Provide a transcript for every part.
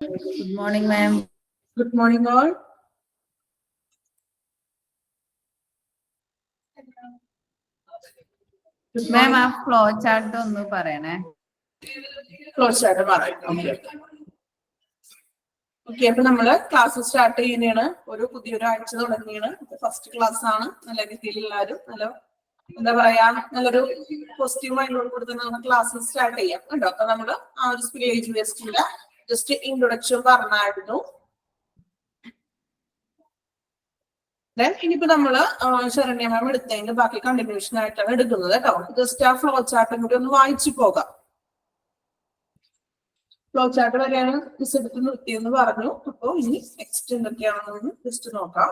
Good morning, ma'am. Good morning, all. Ma'am, ആ flow chart ഒന്ന് പറയണേ. ഫ്ലോ ചാർട്ട് പറയാം. ഓക്കെ, അപ്പൊ നമ്മള് ക്ലാസ് സ്റ്റാർട്ട് ചെയ്യുന്നതാണ്. പുതിയൊരു ആഴ്ച തുടങ്ങിയാണ്. ഫസ്റ്റ് ക്ലാസ് ആണ്. നല്ല രീതിയിൽ എല്ലാവരും എന്താ പറയാ, നല്ലൊരു പോസിറ്റീവ് മൈൻഡോട് കൂടി തന്നെ നമുക്ക് ക്ലാസ് സ്റ്റാർട്ട് ചെയ്യാം കേട്ടോ. അപ്പൊ നമ്മള് ആ ഒരു സ്പില്ലേജ് വേസ്റ്റിന്റെ ജസ്റ്റ് ഇൻട്രൊഡക്ഷൻ പറഞ്ഞായിരുന്നു. ഇനിയിപ്പോ നമ്മള് ശരണ്യ മാം എടുത്തതിന്റെ ബാക്കി കണ്ടിന്യൂഷൻ ആയിട്ടാണ് എടുക്കുന്നത് കേട്ടോ. ജസ്റ്റ് ആ ഫ്ലോ ചാർട്ടും കൂടി ഒന്ന് വായിച്ചു പോകാം. ഫ്ലോ ചാർട്ട് വരെയാണ് മിസ് എടുത്ത് നിർത്തിയെന്ന് പറഞ്ഞു. അപ്പൊ ഇനി നെക്സ്റ്റ് എന്തൊക്കെയാണെന്ന് ജസ്റ്റ് നോക്കാം.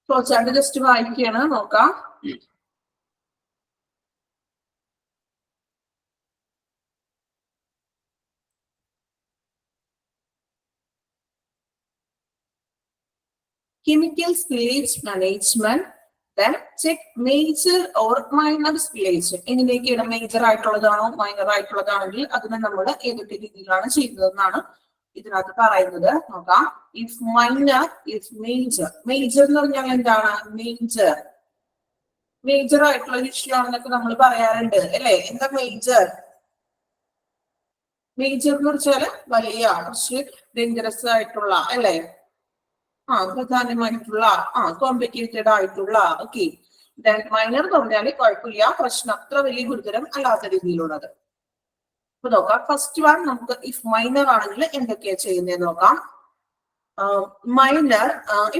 ഫ്ലോ ചാർട്ട് ജസ്റ്റ് വായിക്കുകയാണ്, നോക്കാം. Chemical spillage management, then check major or minor spillage. എങ്ങനെയൊക്കെയാണ് മേജർ ആയിട്ടുള്ളതാണോ മൈനർ ആയിട്ടുള്ളതാണെങ്കിൽ അതിനെ നമ്മൾ ഏതൊക്കെ രീതിയിലാണ് ചെയ്യുന്നതെന്നാണ് ഇതിനകത്ത് പറയുന്നത്. നോക്കാം. If minor, if major. Major എന്ന് പറഞ്ഞാൽ എന്താണ്? മേജർ ആയിട്ടുള്ള ഇഷ്യൂ ആണെന്നൊക്കെ നമ്മൾ പറയാറുണ്ട് അല്ലെ. എന്താ മേജർ? മേജർ എന്ന് വെച്ചാല് വലിയ, കുറച്ച് ഡേഞ്ചറസ് ആയിട്ടുള്ള അല്ലെ, പ്രധാനമായിട്ടുള്ള, കോംപ്ലിക്കേറ്റഡ് ആയിട്ടുള്ള. ഓക്കെ, മൈനർ എന്ന് പറഞ്ഞാല് കുഴപ്പമില്ല, പ്രശ്നം അത്ര വലിയ ഗുരുതരം അല്ലാത്ത രീതിയിലുള്ളത്. അപ്പൊ നോക്കാം. ഫസ്റ്റ് വൺ നമുക്ക് ഇഫ് മൈനർ ആണെങ്കിൽ എന്തൊക്കെയാ ചെയ്യുന്നത് നോക്കാം. Minor,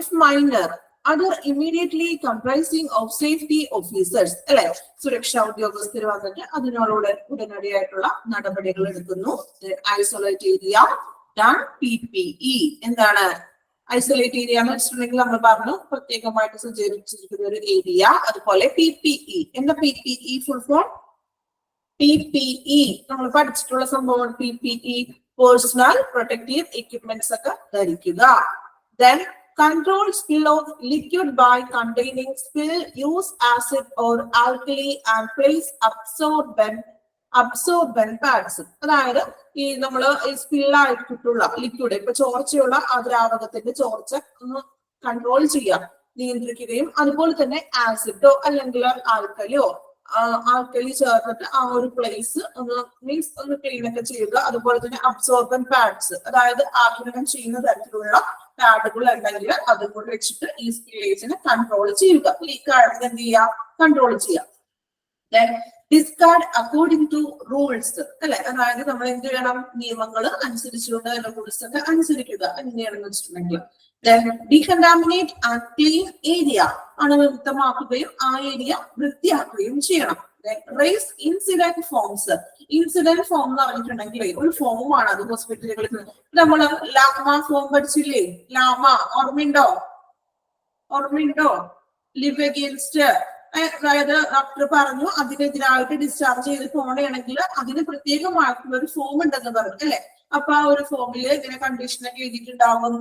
if minor other immediately comprising of safety officers അല്ലെ, സുരക്ഷാ ഉദ്യോഗസ്ഥർ വന്നിട്ട് അതിനോട് ഉടനടിയായിട്ടുള്ള നടപടികൾ എടുക്കുന്നു. Isolate area, done PPE. എന്താണ് ഐസൊലേറ്റ് ഏരിയ എന്ന് വെച്ചിട്ടുണ്ടെങ്കിൽ നമ്മൾ പറഞ്ഞു പ്രത്യേകമായിട്ട് സജ്ജീകരിച്ചിരിക്കുന്ന ഒരു ഏരിയ. അതുപോലെ PPE. എന്താ PPE ഫുൾ ഫോം? PPE നമ്മൾ പഠിച്ചിട്ടുള്ള സംഭവമാണ്. PPE പേഴ്സണൽ പ്രൊട്ടക്റ്റീവ് എക്യുപ്മെന്റ്സ് ഒക്കെ ധരിക്കുക. Then control spill of liquid by containing spill, use acid or alkali and place absorbent pads. അതായത് ഈ നമ്മള് സ്പില്ലായിട്ടുള്ള ലിക്വിഡ്, ഇപ്പൊ ചോർച്ചയുള്ള ആ ദ്രാവകത്തിന്റെ ചോർച്ച ഒന്ന് കൺട്രോൾ ചെയ്യാം, നിയന്ത്രിക്കുകയും അതുപോലെ തന്നെ ആസിഡോ അല്ലെങ്കിൽ ആൽക്കലി ചേർന്നിട്ട് ആ ഒരു പ്ലേസ് ഒന്ന് ക്ലീൻ ഒക്കെ ചെയ്യുക. അതുപോലെ തന്നെ അബ്സോർബന്റ് പാഡ്സ്, അതായത് ആഗിരണം ചെയ്യുന്ന തരത്തിലുള്ള പാഡുകൾ ഉണ്ടെങ്കിൽ അതും കൂടെ വെച്ചിട്ട് ഈ സ്പില്ലേജിനെ കൺട്രോൾ ചെയ്യുക. ലീക്ക് ആണെങ്കിൽ എന്ത് ചെയ്യാം? കൺട്രോൾ ചെയ്യാം. ഡിസ്കാർഡ് അക്കോർഡിംഗ് ടു റൂൾസ് അല്ലെ, അതായത് നമ്മൾ എന്ത് ചെയ്യണം? നിയമങ്ങൾ അനുസരിച്ചുകൊണ്ട് റൂൾസ് ഒക്കെ അനുസരിക്കുക. എങ്ങനെയാണെന്ന് വെച്ചിട്ടുണ്ടെങ്കിൽ ഡീകണ്ടാമിനേറ്റ് ആൻഡ് ക്ലീൻ ഏരിയ, അണുവിമുക്തമാക്കുകയും ആ ഏരിയ വൃത്തിയാക്കുകയും ചെയ്യണം. Raise incident forms. Incident form എന്ന് പറഞ്ഞിട്ടുണ്ടെങ്കിൽ ഒരു ഫോമാണ് അത്. ഹോസ്പിറ്റലുകളിൽ നമ്മള് ലാമ ഫോം പഠിച്ചില്ലേ? ലാമ ഓർമ്മയുണ്ടോ? ലിവ് അഗെയിൻസ്റ്റ്, അതായത് ഡോക്ടർ പറഞ്ഞു അതിനെതിരായിട്ട് ഡിസ്ചാർജ് ചെയ്ത് പോകണമെങ്കിൽ അതിന് പ്രത്യേകമായിട്ടുള്ള ഒരു ഫോം ഉണ്ടെന്ന് പറഞ്ഞു അല്ലെ. അപ്പൊ ആ ഒരു ഫോമില് ഇങ്ങനെ കണ്ടീഷനൊക്കെ എഴുതിയിട്ടുണ്ടാവും.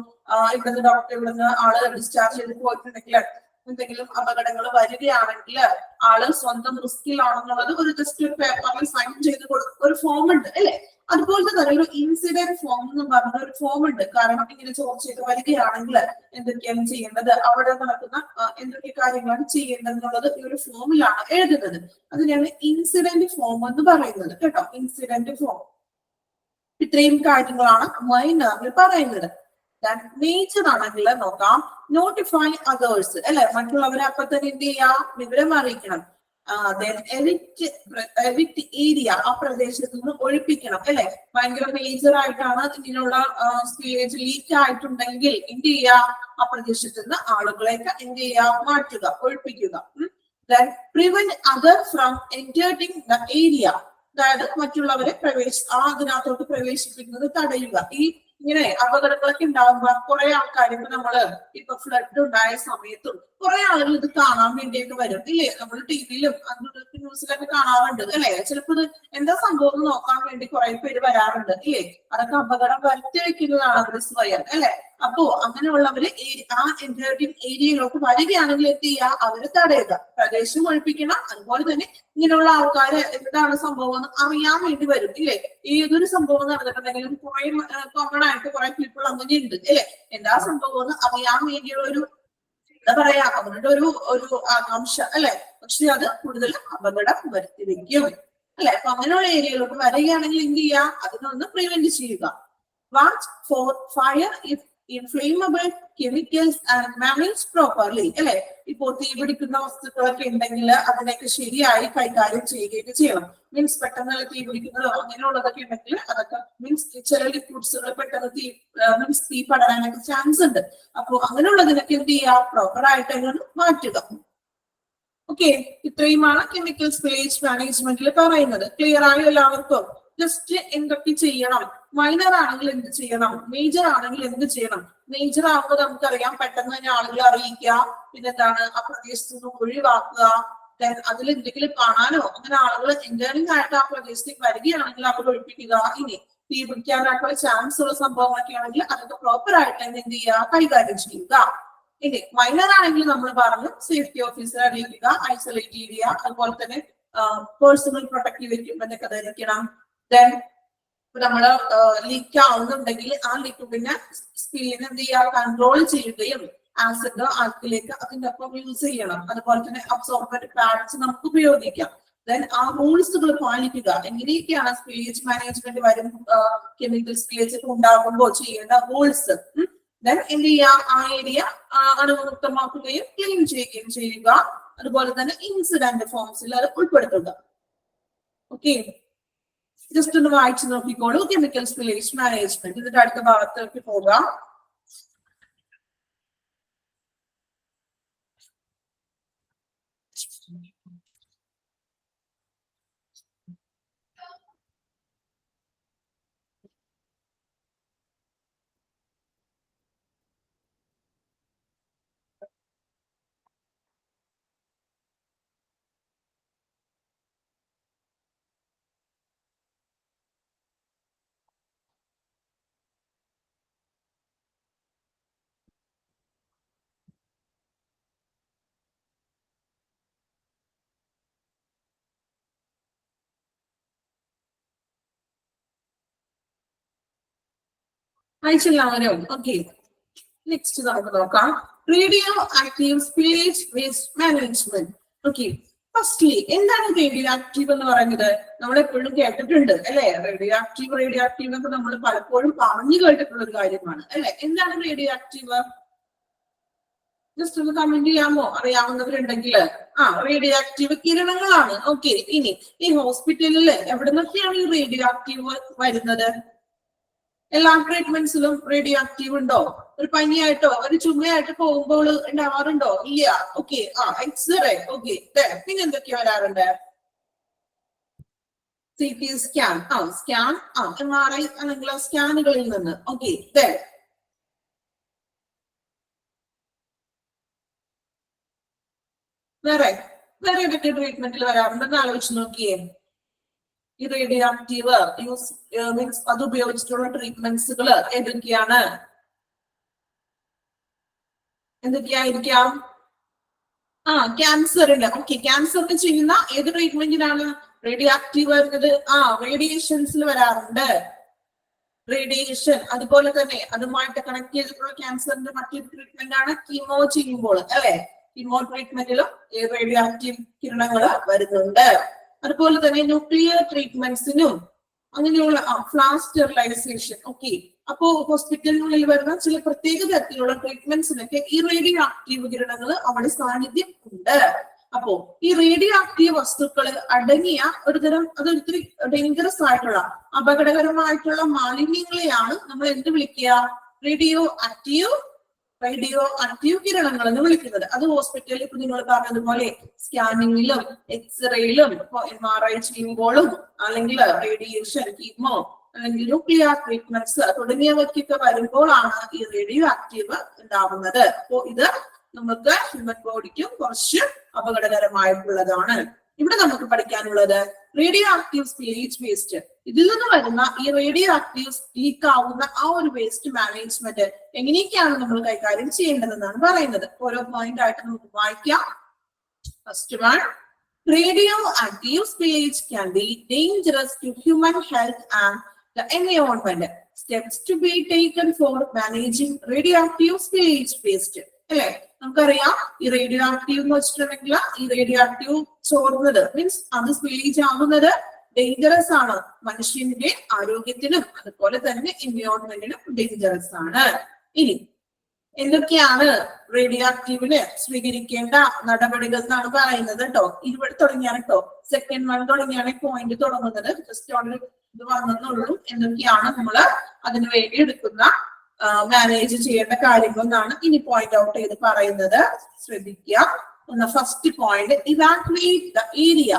ഇവിടുന്ന് ഡോക്ടർ ഇവിടുന്ന് ആള് ഡിസ്ചാർജ് ചെയ്ത് പോയിട്ടുണ്ടെങ്കിൽ എന്തെങ്കിലും അപകടങ്ങൾ വരികയാണെങ്കിൽ ആള് സ്വന്തം റിസ്കിലാണെന്നുള്ളത് ഒരു ജസ്റ്റ് ഒരു പേപ്പറിൽ സൈൻ ചെയ്ത് കൊടുക്കുന്ന ഒരു ഫോം ഉണ്ട് അല്ലെ. അതുപോലത്തെ തന്നെ ഒരു ഇൻസിഡന്റ് ഫോം എന്ന് പറഞ്ഞ ഒരു ഫോം ഉണ്ട്. കാരണം ഇങ്ങനെ ചോർച്ചയൊക്കെ വരികയാണെങ്കിൽ എന്തൊക്കെയാണ് ചെയ്യേണ്ടത്, അവിടെ നടക്കുന്ന എന്തൊക്കെ കാര്യങ്ങളാണ് ചെയ്യേണ്ടതെന്നുള്ളത് ഈ ഒരു ഫോമിലാണ് എഴുതുന്നത്. അതിനാണ് ഇൻസിഡന്റ് ഫോം എന്ന് പറയുന്നത് കേട്ടോ. Incident form. ഇത്രയും കാര്യങ്ങളാണ് മൈനറിൽ പറയുന്നത്. മേജർ ആണെങ്കിൽ നോക്കാം. നോട്ടിഫൈ അതേഴ്സ് അല്ലെ, മറ്റുള്ളവരെ അപ്പൊ തന്നെ എന്ത് ചെയ്യാം? വിവരം അറിയിക്കണം. എവിക്ട് ഏരിയ, ആ പ്രദേശത്ത് നിന്ന് ഒഴിപ്പിക്കണം അല്ലെ. ഭയങ്കര മേജർ ആയിട്ടാണ് ഇതിനുള്ള സ്പില്ലേജ് ലീക്ക് ആയിട്ടുണ്ടെങ്കിൽ എന്ത് ചെയ്യുക? ആ പ്രദേശത്ത് നിന്ന് ആളുകളെയൊക്കെ എന്ത് ചെയ്യുക? മാറ്റുക, ഒഴിപ്പിക്കുക. Then prevent other from entering the area, അതായത് മറ്റുള്ളവരെ അതിനകത്തോട്ട് പ്രവേശിപ്പിക്കുന്നത് തടയുക. ഈ ഇങ്ങനെ അപകടങ്ങളൊക്കെ ഉണ്ടാകുമ്പോ കുറെ ആൾക്കാർ ഇപ്പൊ ഫ്ലഡ് ഉണ്ടായ സമയത്തും കുറെ ആളുകൾ ഇത് കാണാൻ വേണ്ടിയൊക്കെ വരും ഇല്ലേ. നമ്മൾ ടിവിയിലും ന്യൂസിലൊക്കെ കാണാറുണ്ട് അല്ലെ. ചിലപ്പോ ഇത് എന്താ സംഭവം എന്ന് നോക്കാൻ വേണ്ടി കുറെ പേര് വരാറുണ്ട് ഇല്ലേ. അതൊക്കെ അപകടം വരുത്തി വെക്കുന്നതാണ് അവർ സ്വയം അല്ലെ. അപ്പോ അങ്ങനെയുള്ളവര് ആ ഇൻഹെറിറ്റിംഗ് ഏരിയയിലോട്ട് വരികയാണെങ്കിൽ എന്ത് ചെയ്യുക, അവരെ തടയുക, പ്രദേശം ഒഴിപ്പിക്കണം. അതുപോലെ തന്നെ ഇങ്ങനെയുള്ള ആൾക്കാര് എന്താണ് സംഭവം എന്ന് അറിയാൻ വേണ്ടി വരും ഇല്ലേ. ഏതൊരു സംഭവം നടന്നിട്ടുണ്ടെങ്കിലും കുറെ കോമൺ ആയിട്ട് കുറെ പീപ്പിൾ അങ്ങനെ ഉണ്ട് അല്ലെ. എന്താ സംഭവം എന്ന് അറിയാൻ വേണ്ടിയുള്ള ഒരു എന്താ പറയാ, അവരുടെ ഒരു ആകാംക്ഷ അല്ലെ. പക്ഷെ അത് കൂടുതൽ അപകടം വരുത്തി വെക്കും അല്ലെ. അപ്പൊ അങ്ങനെയുള്ള ഏരിയയിലോട്ട് വരികയാണെങ്കിൽ എന്ത് ചെയ്യുക, അതിനൊന്ന് പ്രിവെന്റ് ചെയ്യുക. Watch four fire if inflammable chemicals and manage properly അല്ലെ. ഇപ്പോ തീപിടിക്കുന്ന വസ്തുക്കളൊക്കെ ഉണ്ടെങ്കിൽ അതിനൊക്കെ ശരിയായി കൈകാര്യം ചെയ്യുകയൊക്കെ ചെയ്യണം. മീൻസ് പെട്ടെന്ന് തീപിടിക്കുന്നതോ അങ്ങനെയുള്ളതൊക്കെ ഉണ്ടെങ്കിൽ അതൊക്കെ മീൻസ് ചില ലിക്വിഡ്സുകൾ പെട്ടെന്ന് തീ പടരാനൊക്കെ ചാൻസ് ഉണ്ട്. അപ്പൊ അങ്ങനെയുള്ളതിനൊക്കെ എന്ത് ചെയ്യുക, പ്രോപ്പർ ആയിട്ട് അതിനൊന്ന് മാറ്റുക. ഓക്കെ, ഇത്രയുമാണ് കെമിക്കൽ സ്പില്ലേജ് മാനേജ്മെന്റിൽ പറയുന്നത്. ക്ലിയർ ആയോ എല്ലാവർക്കും? ജസ്റ്റ് എന്തൊക്കെ ചെയ്യണം, മൈനർ ആണെങ്കിൽ എന്ത് ചെയ്യണം, മേജർ ആണെങ്കിൽ എന്ത് ചെയ്യണം. മേജർ ആകുമ്പോൾ നമുക്കറിയാം പെട്ടെന്ന് തന്നെ ആളുകളെ അറിയിക്കുക, പിന്നെന്താണ് ആ പ്രദേശത്ത് നിന്ന് ഒഴിവാക്കുക. അതിൽ എന്തെങ്കിലും കാണാനോ അങ്ങനെ ആളുകൾ ഇന്റേണിംഗ് ആയിട്ട് ആ പ്രദേശത്തേക്ക് വരികയാണെങ്കിൽ അവർ ഒഴിപ്പിക്കുക. ഇനി തീ പിടിക്കാനായിട്ടുള്ള ചാൻസ് ഉള്ള സംഭവങ്ങളൊക്കെ ആണെങ്കിൽ അതൊക്കെ പ്രോപ്പർ ആയിട്ട് തന്നെ എന്ത് ചെയ്യുക, കൈകാര്യം ചെയ്യുക. ഇനി മൈനർ ആണെങ്കിൽ നമ്മൾ പറഞ്ഞു സേഫ്റ്റി ഓഫീസറെ അറിയിക്കുക, ഐസൊലേറ്റ് ചെയ്യുക. അതുപോലെ തന്നെ പേഴ്സണൽ പ്രൊട്ടക്റ്റീവ് എക്യുപ്മെന്റ് ഒക്കെ ധരിക്കണം. ദെൻ നമ്മള് ലീക്ക് ആവുന്നുണ്ടെങ്കിൽ ആ ലിക്വിഡിനെ സ്പീഡിനെ എന്ത് ചെയ്യുക, കൺട്രോൾ ചെയ്യുകയും ആസിഡ് ആൽക്കിലേക്ക് അതിന്റെ ഒപ്പം യൂസ് ചെയ്യണം. അതുപോലെ തന്നെ അബ്സോർബന്റ് പാഡ്സ് നമുക്ക് ഉപയോഗിക്കാം. ദെൻ ആ റൂൾസുകൾ പാലിക്കുക. എങ്ങനെയൊക്കെയാണ് സ്പില്ലേജ് മാനേജ്മെന്റ് വരും, കെമിക്കൽ സ്പില്ലേജ് ഒക്കെ ഉണ്ടാകുമ്പോൾ ചെയ്യേണ്ട റൂൾസ്. ദെൻ എന്ത് ചെയ്യുക, ആ ഏരിയ അണുമുക്തമാക്കുകയും ക്ലീൻ ചെയ്യുകയും ചെയ്യുക. അതുപോലെ തന്നെ ഇൻസിഡന്റ് ഫോംസിൽ അത് ഉൾപ്പെടുത്തുക. ഓക്കെ, ജസ്റ്റ് ഒന്ന് വായിച്ചു നോക്കിക്കോളൂ കെമിക്കൽ സ്പില്ലേജ് മാനേജ്മെന്റ്. ഇതിന്റെ അടുത്ത ഭാഗത്തേക്ക് പോകാം. അയച്ചെല്ലാവരും ഓക്കെ. നെക്സ്റ്റ് നമുക്ക് നോക്കാം radio active spillage waste management. Okay, firstly എന്താണ് റേഡിയോ ആക്റ്റീവ് എന്ന് പറയുന്നത്? നമ്മൾ എപ്പോഴും കേട്ടിട്ടുണ്ട് അല്ലെ. റേഡിയോ ആക്റ്റീവ് എന്നൊക്കെ നമ്മൾ പലപ്പോഴും പറഞ്ഞു കേട്ടിട്ടുള്ള ഒരു കാര്യമാണ് അല്ലെ. എന്താണ് റേഡിയോ ആക്റ്റീവ്? ജസ്റ്റ് ഒന്ന് കമന്റ് ചെയ്യാമോ അറിയാവുന്നവരുണ്ടെങ്കിൽ? റേഡിയോ ആക്റ്റീവ് കിരണങ്ങളാണ്. ഓക്കെ, ഇനി ഈ ഹോസ്പിറ്റലിൽ എവിടെ നിന്നൊക്കെയാണ് ഈ റേഡിയോ ആക്റ്റീവ് വരുന്നത്? എല്ലാ ട്രീറ്റ്മെന്റ്സിലും റേഡിയോ ആക്റ്റീവ് ഉണ്ടോ? ഒരു പനിയായിട്ടോ ഒരു ചുമയായിട്ട് പോകുമ്പോൾ ഉണ്ടാവാറുണ്ടോ? ഇല്ല. Okay, x-ray. ഓക്കെ, പിന്നെ എന്തൊക്കെയാ വരാറുണ്ട്? CT സ്കാൻ, MRI അല്ലെങ്കിൽ സ്കാനുകളിൽ നിന്ന്. ഓക്കെ, വേറെ ഏതൊക്കെ ട്രീറ്റ്മെന്റിൽ വരാറുണ്ടെന്ന് ആലോചിച്ച് നോക്കിയേ. ഈ റേഡിയോ ആക്റ്റീവ് മീൻസ് അത് ഉപയോഗിച്ചിട്ടുള്ള ട്രീറ്റ്മെന്റ്സുകൾ ഏതൊക്കെയാണ്? എന്തൊക്കെയായിരിക്കാം? ക്യാൻസറിന്. ഓക്കെ, ക്യാൻസറിന് ചെയ്യുന്ന ഏത് ട്രീറ്റ്മെന്റിനാണ് റേഡിയോ ആക്റ്റീവ് വരുന്നത്? റേഡിയേഷൻസിൽ വരാറുണ്ട്. റേഡിയേഷൻ. അതുപോലെ തന്നെ അതുമായിട്ട് കണക്ട് ചെയ്തിട്ടുള്ള ക്യാൻസറിന്റെ മറ്റൊരു ട്രീറ്റ്മെന്റ് ആണ് കീമോ ചെയ്യുമ്പോൾ അല്ലെ. കീമോ ട്രീറ്റ്മെന്റിലും റേഡിയോ ആക്റ്റീവ് കിരണങ്ങൾ വരുന്നുണ്ട്. അതുപോലെ തന്നെ ന്യൂക്ലിയർ ട്രീറ്റ്മെന്റ്സിനും അങ്ങനെയുള്ള ഫ്ലാഷ് സ്റ്റെറിലൈസേഷൻ. ഓക്കെ, അപ്പോ ഹോസ്പിറ്റലിനുള്ളിൽ വരുന്ന ചില പ്രത്യേക തരത്തിലുള്ള ട്രീറ്റ്മെന്റ്സിനൊക്കെ ഈ റേഡിയോ ആക്റ്റീവ് കിരണങ്ങൾ അവിടെ സാന്നിധ്യം ഉണ്ട്. അപ്പോ ഈ റേഡിയോ ആക്റ്റീവ് വസ്തുക്കൾ അടങ്ങിയ അതൊരിത്തിരി ഡേഞ്ചറസ് ആയിട്ടുള്ള അപകടകരമായിട്ടുള്ള മാലിന്യങ്ങളെയാണ് നമ്മൾ എന്ത് വിളിക്കുക? റേഡിയോ ആക്റ്റീവ് കിരണങ്ങൾ എന്ന് വിളിക്കുന്നത്. അത് ഹോസ്പിറ്റലിൽ ഇപ്പൊ നിങ്ങൾ പറഞ്ഞതുപോലെ സ്കാനിങ്ങിലും എക്സ്റേയിലും MRI ചെയ്യുമ്പോഴും അല്ലെങ്കിൽ റേഡിയേഷൻ, കീമോ അല്ലെങ്കിൽ ന്യൂക്ലിയർ ട്രീറ്റ്മെന്റ്സ് തുടങ്ങിയവയ്ക്കൊക്കെ വരുമ്പോഴാണ് ഈ റേഡിയോ ആക്റ്റീവ് ഉണ്ടാവുന്നത്. അപ്പോ ഇത് നമുക്ക് ഹ്യൂമൻ ബോഡിക്കും കുറച്ച് അപകടകരമായിട്ടുള്ളതാണ്. ഇവിടെ നമുക്ക് പഠിക്കാനുള്ളത് റേഡിയോ ആക്റ്റീവ് സ്പില്ലേജ് വേസ്റ്റ് ഇതിൽ നിന്ന് വരുന്ന ഈ റേഡിയോ ആക്റ്റീവ്സ് ലീക്ക് ആവുന്ന ആ ഒരു വേസ്റ്റ് മാനേജ്മെന്റ് എങ്ങനെയൊക്കെയാണ് നമ്മൾ കൈകാര്യം ചെയ്യേണ്ടതെന്നാണ് പറയുന്നത്. ഓരോ പോയിന്റ് ആയിട്ട് നമുക്ക് വായിക്കാം. First one, radioactive spillage can be dangerous to human health and the environment. Steps to be taken for managing radioactive spillage waste. അല്ലെ, നമുക്കറിയാം ഈ റേഡിയോ ആക്റ്റീവ് എന്ന് വെച്ചിട്ടുണ്ടെങ്കിൽ ഈ റേഡിയോ ആക്റ്റീവ് ചോർന്നത് മീൻസ് അത് സ്പില്ലേജ് ആവുന്നത് ഡേഞ്ചറസ് ആണ്, മനുഷ്യന്റെ ആരോഗ്യത്തിനും അതുപോലെ തന്നെ എൻവയോൺമെന്റിനും ഡേഞ്ചറസ് ആണ്. ഇനി എന്തൊക്കെയാണ് റേഡിയോ ആക്റ്റീവിന് സ്വീകരിക്കേണ്ട നടപടികൾ എന്നാണ് പറയുന്നത് കേട്ടോ. ഇവിടെ തുടങ്ങിയാണ് കേട്ടോ, സെക്കൻഡ് വൺ തുടങ്ങിയാണ് പോയിന്റ് തുടങ്ങുന്നത്. ജസ്റ്റ് ഓൾറെഡി ഇത് വന്നെന്നുള്ളൂ. എന്തൊക്കെയാണ് നമ്മൾ അതിനു വേണ്ടി എടുക്കുന്ന മാനേജ് ചെയ്യേണ്ട കാര്യങ്ങൾ എന്നാണ് ഇനി പോയിന്റ് ഔട്ട് ചെയ്ത് പറയുന്നത്. ശ്രദ്ധിക്കുക. First point, evacuate the area.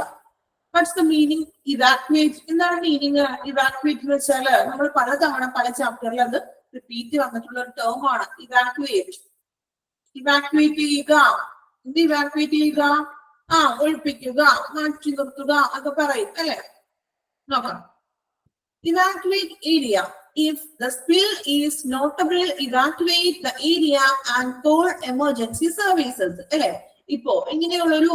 What's the meaning evacuate? എന്താണ് മീനിങ് ഇവാക്യുവേറ്റ് എന്ന് വെച്ചാൽ നമ്മൾ പലതവണ പല ചാപ്റ്ററിൽ അത് റിപ്പീറ്റ് വന്നിട്ടുള്ള ഒരു ടേം ആണ് ഇവാക്യുവേറ്റ്. ഇവാക്യുവേറ്റ് ചെയ്യുക, എന്ത് ഇവാക്യുവേറ്റ് ചെയ്യുക? ഒഴിപ്പിക്കുക, മാറ്റി നിർത്തുക ഒക്കെ പറയും അല്ലെ. നോക്കാം. Evacuate area. If the spill is notable, evacuate the area and call emergency services. അല്ലെ, ഇപ്പോ ഇങ്ങനെയുള്ളൊരു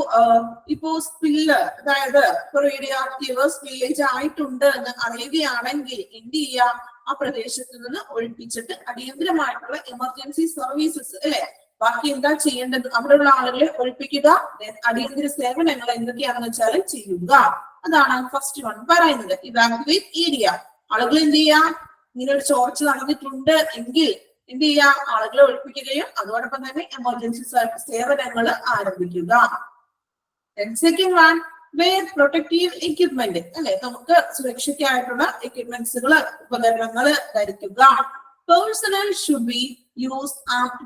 ഇപ്പോ സ്പില്ല്, അതായത് റേഡിയോ ആക്റ്റീവ് സ്പില്ലേജ് ആയിട്ടുണ്ട് എന്ന് അറിയുകയാണെങ്കിൽ എന്ത് ചെയ്യാം? ആ പ്രദേശത്ത് നിന്ന് ഒഴിപ്പിച്ചിട്ട് അടിയന്തരമായിട്ടുള്ള എമർജൻസി സർവീസസ് അല്ലെ. ബാക്കി എന്താ ചെയ്യേണ്ടത്? അവിടെയുള്ള ആളുകളെ ഒഴിപ്പിക്കുക, അടിയന്തര സേവനങ്ങൾ എന്തൊക്കെയാണെന്ന് വെച്ചാൽ ചെയ്യുക. അതാണ് ഫസ്റ്റ് വൺ പറയുന്നത്, ഇവാക്യുവേറ്റ് ഏരിയ. ആളുകൾ എന്ത് ചെയ്യാം? ഇങ്ങനെ ഒരു ചോർച്ച നടന്നിട്ടുണ്ട് എങ്കിൽ എന്ത് ചെയ്യാം? ആളുകളെ ഒഴിപ്പിക്കുകയും അതോടൊപ്പം തന്നെ എമർജൻസി സേവനങ്ങൾ ആരംഭിക്കുക. Second one, wear protective equipment അല്ലെ. നമുക്ക് സുരക്ഷയ്ക്കായിട്ടുള്ള എക്യുപ്മെന്റ്സുകൾ, ഉപകരണങ്ങൾ ധരിക്കുക. Personal should be use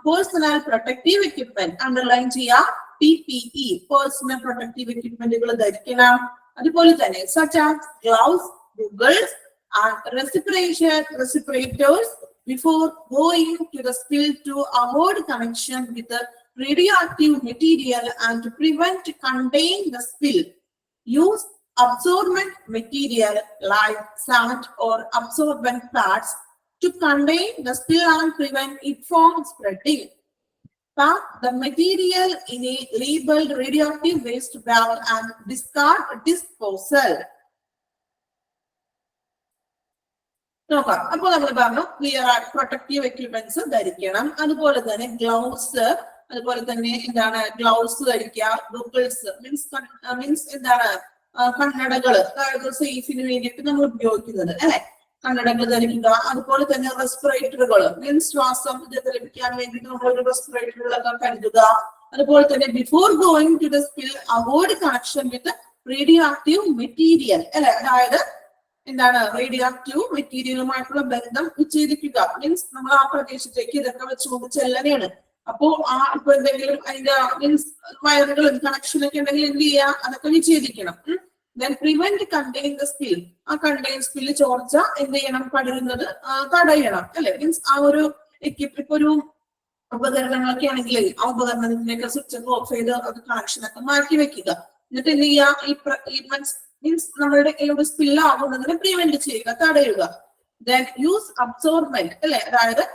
personal protective equipment. Underline ചെയ്യാം, PPE, പേഴ്സണൽ പ്രൊട്ടക്റ്റീവ് എക്യുപ്മെന്റുകൾ ധരിക്കണം. അതുപോലെ തന്നെ such as gloves, goggles and respirators before going to the spill to avoid connection with the radioactive material and to prevent contain the spill. Use absorbent material like sand or absorbent pads to contain the spill and prevent it from spreading. Pack the material in a labeled radioactive waste bag and discard disposal. നോക്കാം. അപ്പോൾ നമ്മൾ പറഞ്ഞു clear ആയിട്ട് protective equipments ധരിക്കണം. അതുപോലെ തന്നെ gloves, അതുപോലെ തന്നെ എന്താണ് ഗ്ലൗസ് ധരിക്കുക. ഗോഗിൾസ് മീൻസ് എന്താണ് കണ്ണടകൾ, അതായത് സേഫിന് വേണ്ടിയിട്ട് നമ്മൾ ഉപയോഗിക്കുന്നത് അല്ലെ, കണ്ണടകൾ ധരിക്കുക. അതുപോലെ തന്നെ റെസ്പിറേറ്ററുകൾ മീൻസ് ശ്വാസം ഇതൊക്കെ ലഭിക്കാൻ വേണ്ടിയിട്ട് നമ്മളൊരു റെസ്പിറേറ്ററുകളൊക്കെ കരുതുക. അതുപോലെ തന്നെ before going to the spill avoid connection with radioactive material അല്ലെ, അതായത് എന്താണ് റേഡിയോ ആക്റ്റീവ് മെറ്റീരിയലുമായിട്ടുള്ള ബന്ധം വിച്ഛേദിക്കുക. മീൻസ് നമ്മൾ ആ പ്രദേശത്തേക്ക് ഇതൊക്കെ വെച്ചുകൊണ്ട് ചെല്ലനെയാണ്. അപ്പോ ഇപ്പൊ എന്തെങ്കിലും അതിന്റെ മീൻസ് വയറുകളും കണക്ഷനൊക്കെ ഉണ്ടെങ്കിൽ എന്ത് ചെയ്യുക? അതൊക്കെ വിച്ഛേദിക്കണം. Then prevent contain the spill. ആ കണ്ടെയ്ൻ സ്പില്ല് ചോർച്ച എന്ത് ചെയ്യണം? പടരുന്നത് തടയണം അല്ലെ. മീൻസ് ആ ഒരു ഇപ്പൊ ഒരു ഉപകരണങ്ങളൊക്കെ ആണെങ്കിൽ ആ ഉപകരണത്തിനൊക്കെ സ്വിച്ച് ഒക്കെ ഓഫ് ചെയ്ത് അത് കണക്ഷനൊക്കെ മാറ്റി വെക്കുക. എന്നിട്ട് എന്ത് ചെയ്യുക? ഈ മീൻസ് നമ്മളുടെ ഒരു സ്പില്ല് ആകുന്നതിനെ പ്രിവെന്റ് ചെയ്യുക, തടയുക. Then use absorbent അല്ലെ, അതായത്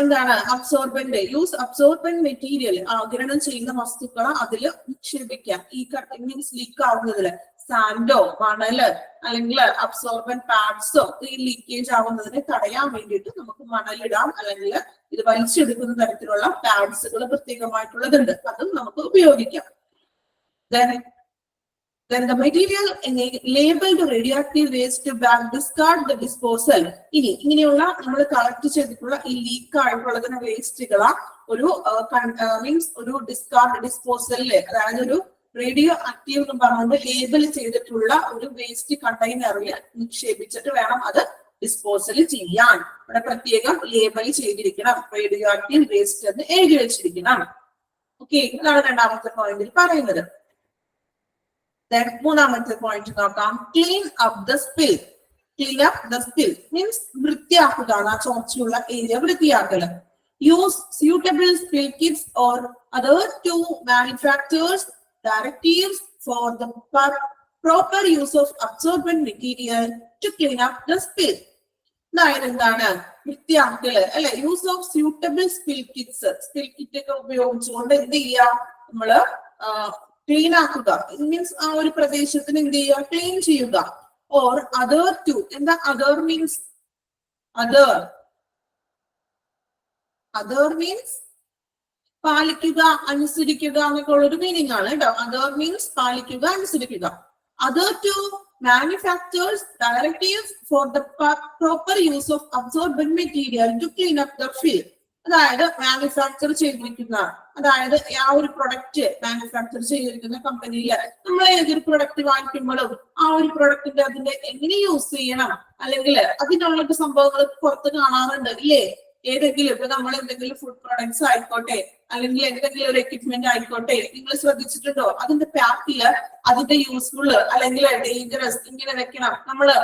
എന്താണ് അബ്സോർബന്റ്? യൂസ് അബ്സോർബന്റ് മെറ്റീരിയൽ, ആഗിരണം ചെയ്യുന്ന വസ്തുക്കൾ അതിൽ നിക്ഷേപിക്കാം. ഈ മീൻസ് ലീക്ക് ആവുന്നതില് സാൻഡോ, മണല് അല്ലെങ്കിൽ അബ്സോർബന്റ് പാഡ്സോ ഈ ലീക്കേജ് ആവുന്നതിനെ തടയാൻ വേണ്ടിയിട്ട് നമുക്ക് മണലിടാം, അല്ലെങ്കിൽ ഇത് വലിച്ചെടുക്കുന്ന തരത്തിലുള്ള പാഡ്സുകൾ പ്രത്യേകമായിട്ടുള്ളതുണ്ട്, അതും നമുക്ക് ഉപയോഗിക്കാം. Then the material in a labeled radioactive waste bag, discard the disposal. ഇനി ഇങ്ങനെയുള്ള നമ്മൾ കളക്ട് ചെയ്തിട്ടുള്ള ഈ ലീക്ക് ആയിട്ടുള്ള വേസ്റ്റുകളാ ഒരു മീൻസ് ഒരു ഡിസ്പോസലില്, അതായത് ഒരു റേഡിയോ ആക്റ്റീവ് എന്ന് പറഞ്ഞുകൊണ്ട് ലേബൽ ചെയ്തിട്ടുള്ള ഒരു വേസ്റ്റ് കണ്ടെയ്നറിൽ നിക്ഷേപിച്ചിട്ട് വേണം അത് ഡിസ്പോസൽ ചെയ്യാൻ. ഇവിടെ പ്രത്യേകം ലേബൽ ചെയ്തിരിക്കണം, റേഡിയോ ആക്റ്റീവ് വേസ്റ്റ് എന്ന് എഴുതി വെച്ചിരിക്കണം. ഓക്കെ, ഇതാണ് രണ്ടാമത്തെ പോയിന്റിൽ പറയുന്നത്. മൂന്നാമത്തെ പോയിന്റ് നോക്കാം, clean up the spill. Clean up the spill means വൃത്തിയാക്കുക, ആ ചോർച്ചയുള്ള ഏരിയ വൃത്തിയാക്കല്. Use suitable spill kits or other to manufacturers directives for the proper use of absorbent material to clean up the spill. അതായത് എന്താണ്, വൃത്തിയാക്കല് അല്ലെ, use of suitable spill kits, spill kit ഒക്കെ ഉപയോഗിച്ചുകൊണ്ട് എന്ത് ചെയ്യുക, നമ്മള് ക്ലീൻ ആക്കുക. മീൻസ് ആ ഒരു പ്രദേശത്തിന് എന്ത് ചെയ്യുക, ക്ലീൻ ചെയ്യുക. ഓർ അതർ ടു, എന്താ അതർ മീൻസ്, അതർ മീൻസ് പാലിക്കുക, അനുസരിക്കുക എന്നൊക്കെ ഉള്ളൊരു മീനിങ് ആണ് കേട്ടോ. അതർ മീൻസ് പാലിക്കുക, അനുസരിക്കുക. Other two manufacturers directives for the proper use of absorbent material to clean up the field. അതായത് മാനുഫാക്ചർ ചെയ്തിരിക്കുന്ന, അതായത് ആ ഒരു പ്രൊഡക്റ്റ് മാനുഫാക്ചർ ചെയ്തിരിക്കുന്ന കമ്പനിയില് നമ്മൾ ഏതൊരു പ്രൊഡക്റ്റ് വാങ്ങിക്കുമ്പോഴും ആ ഒരു പ്രൊഡക്റ്റിന്റെ അതിന്റെ എങ്ങനെ യൂസ് ചെയ്യണം, അല്ലെങ്കിൽ അതിനുള്ള സംഭവങ്ങൾ പുറത്ത് കാണാറുണ്ട് ഇല്ലേ. ഏതെങ്കിലും ഇപ്പൊ നമ്മൾ എന്തെങ്കിലും ഫുഡ് പ്രൊഡക്ട്സ് ആയിക്കോട്ടെ, അല്ലെങ്കിൽ എന്തെങ്കിലും ഒരു എക്യുപ്മെന്റ് ആയിക്കോട്ടെ, നിങ്ങൾ ശ്രദ്ധിച്ചിട്ടുണ്ടോ അതിന്റെ പാക്കില് അതിന്റെ യൂസ്ഫുൾ അല്ലെങ്കിൽ ഡേഞ്ചറസ് ഇങ്ങനെ വെക്കണം. നമ്മള്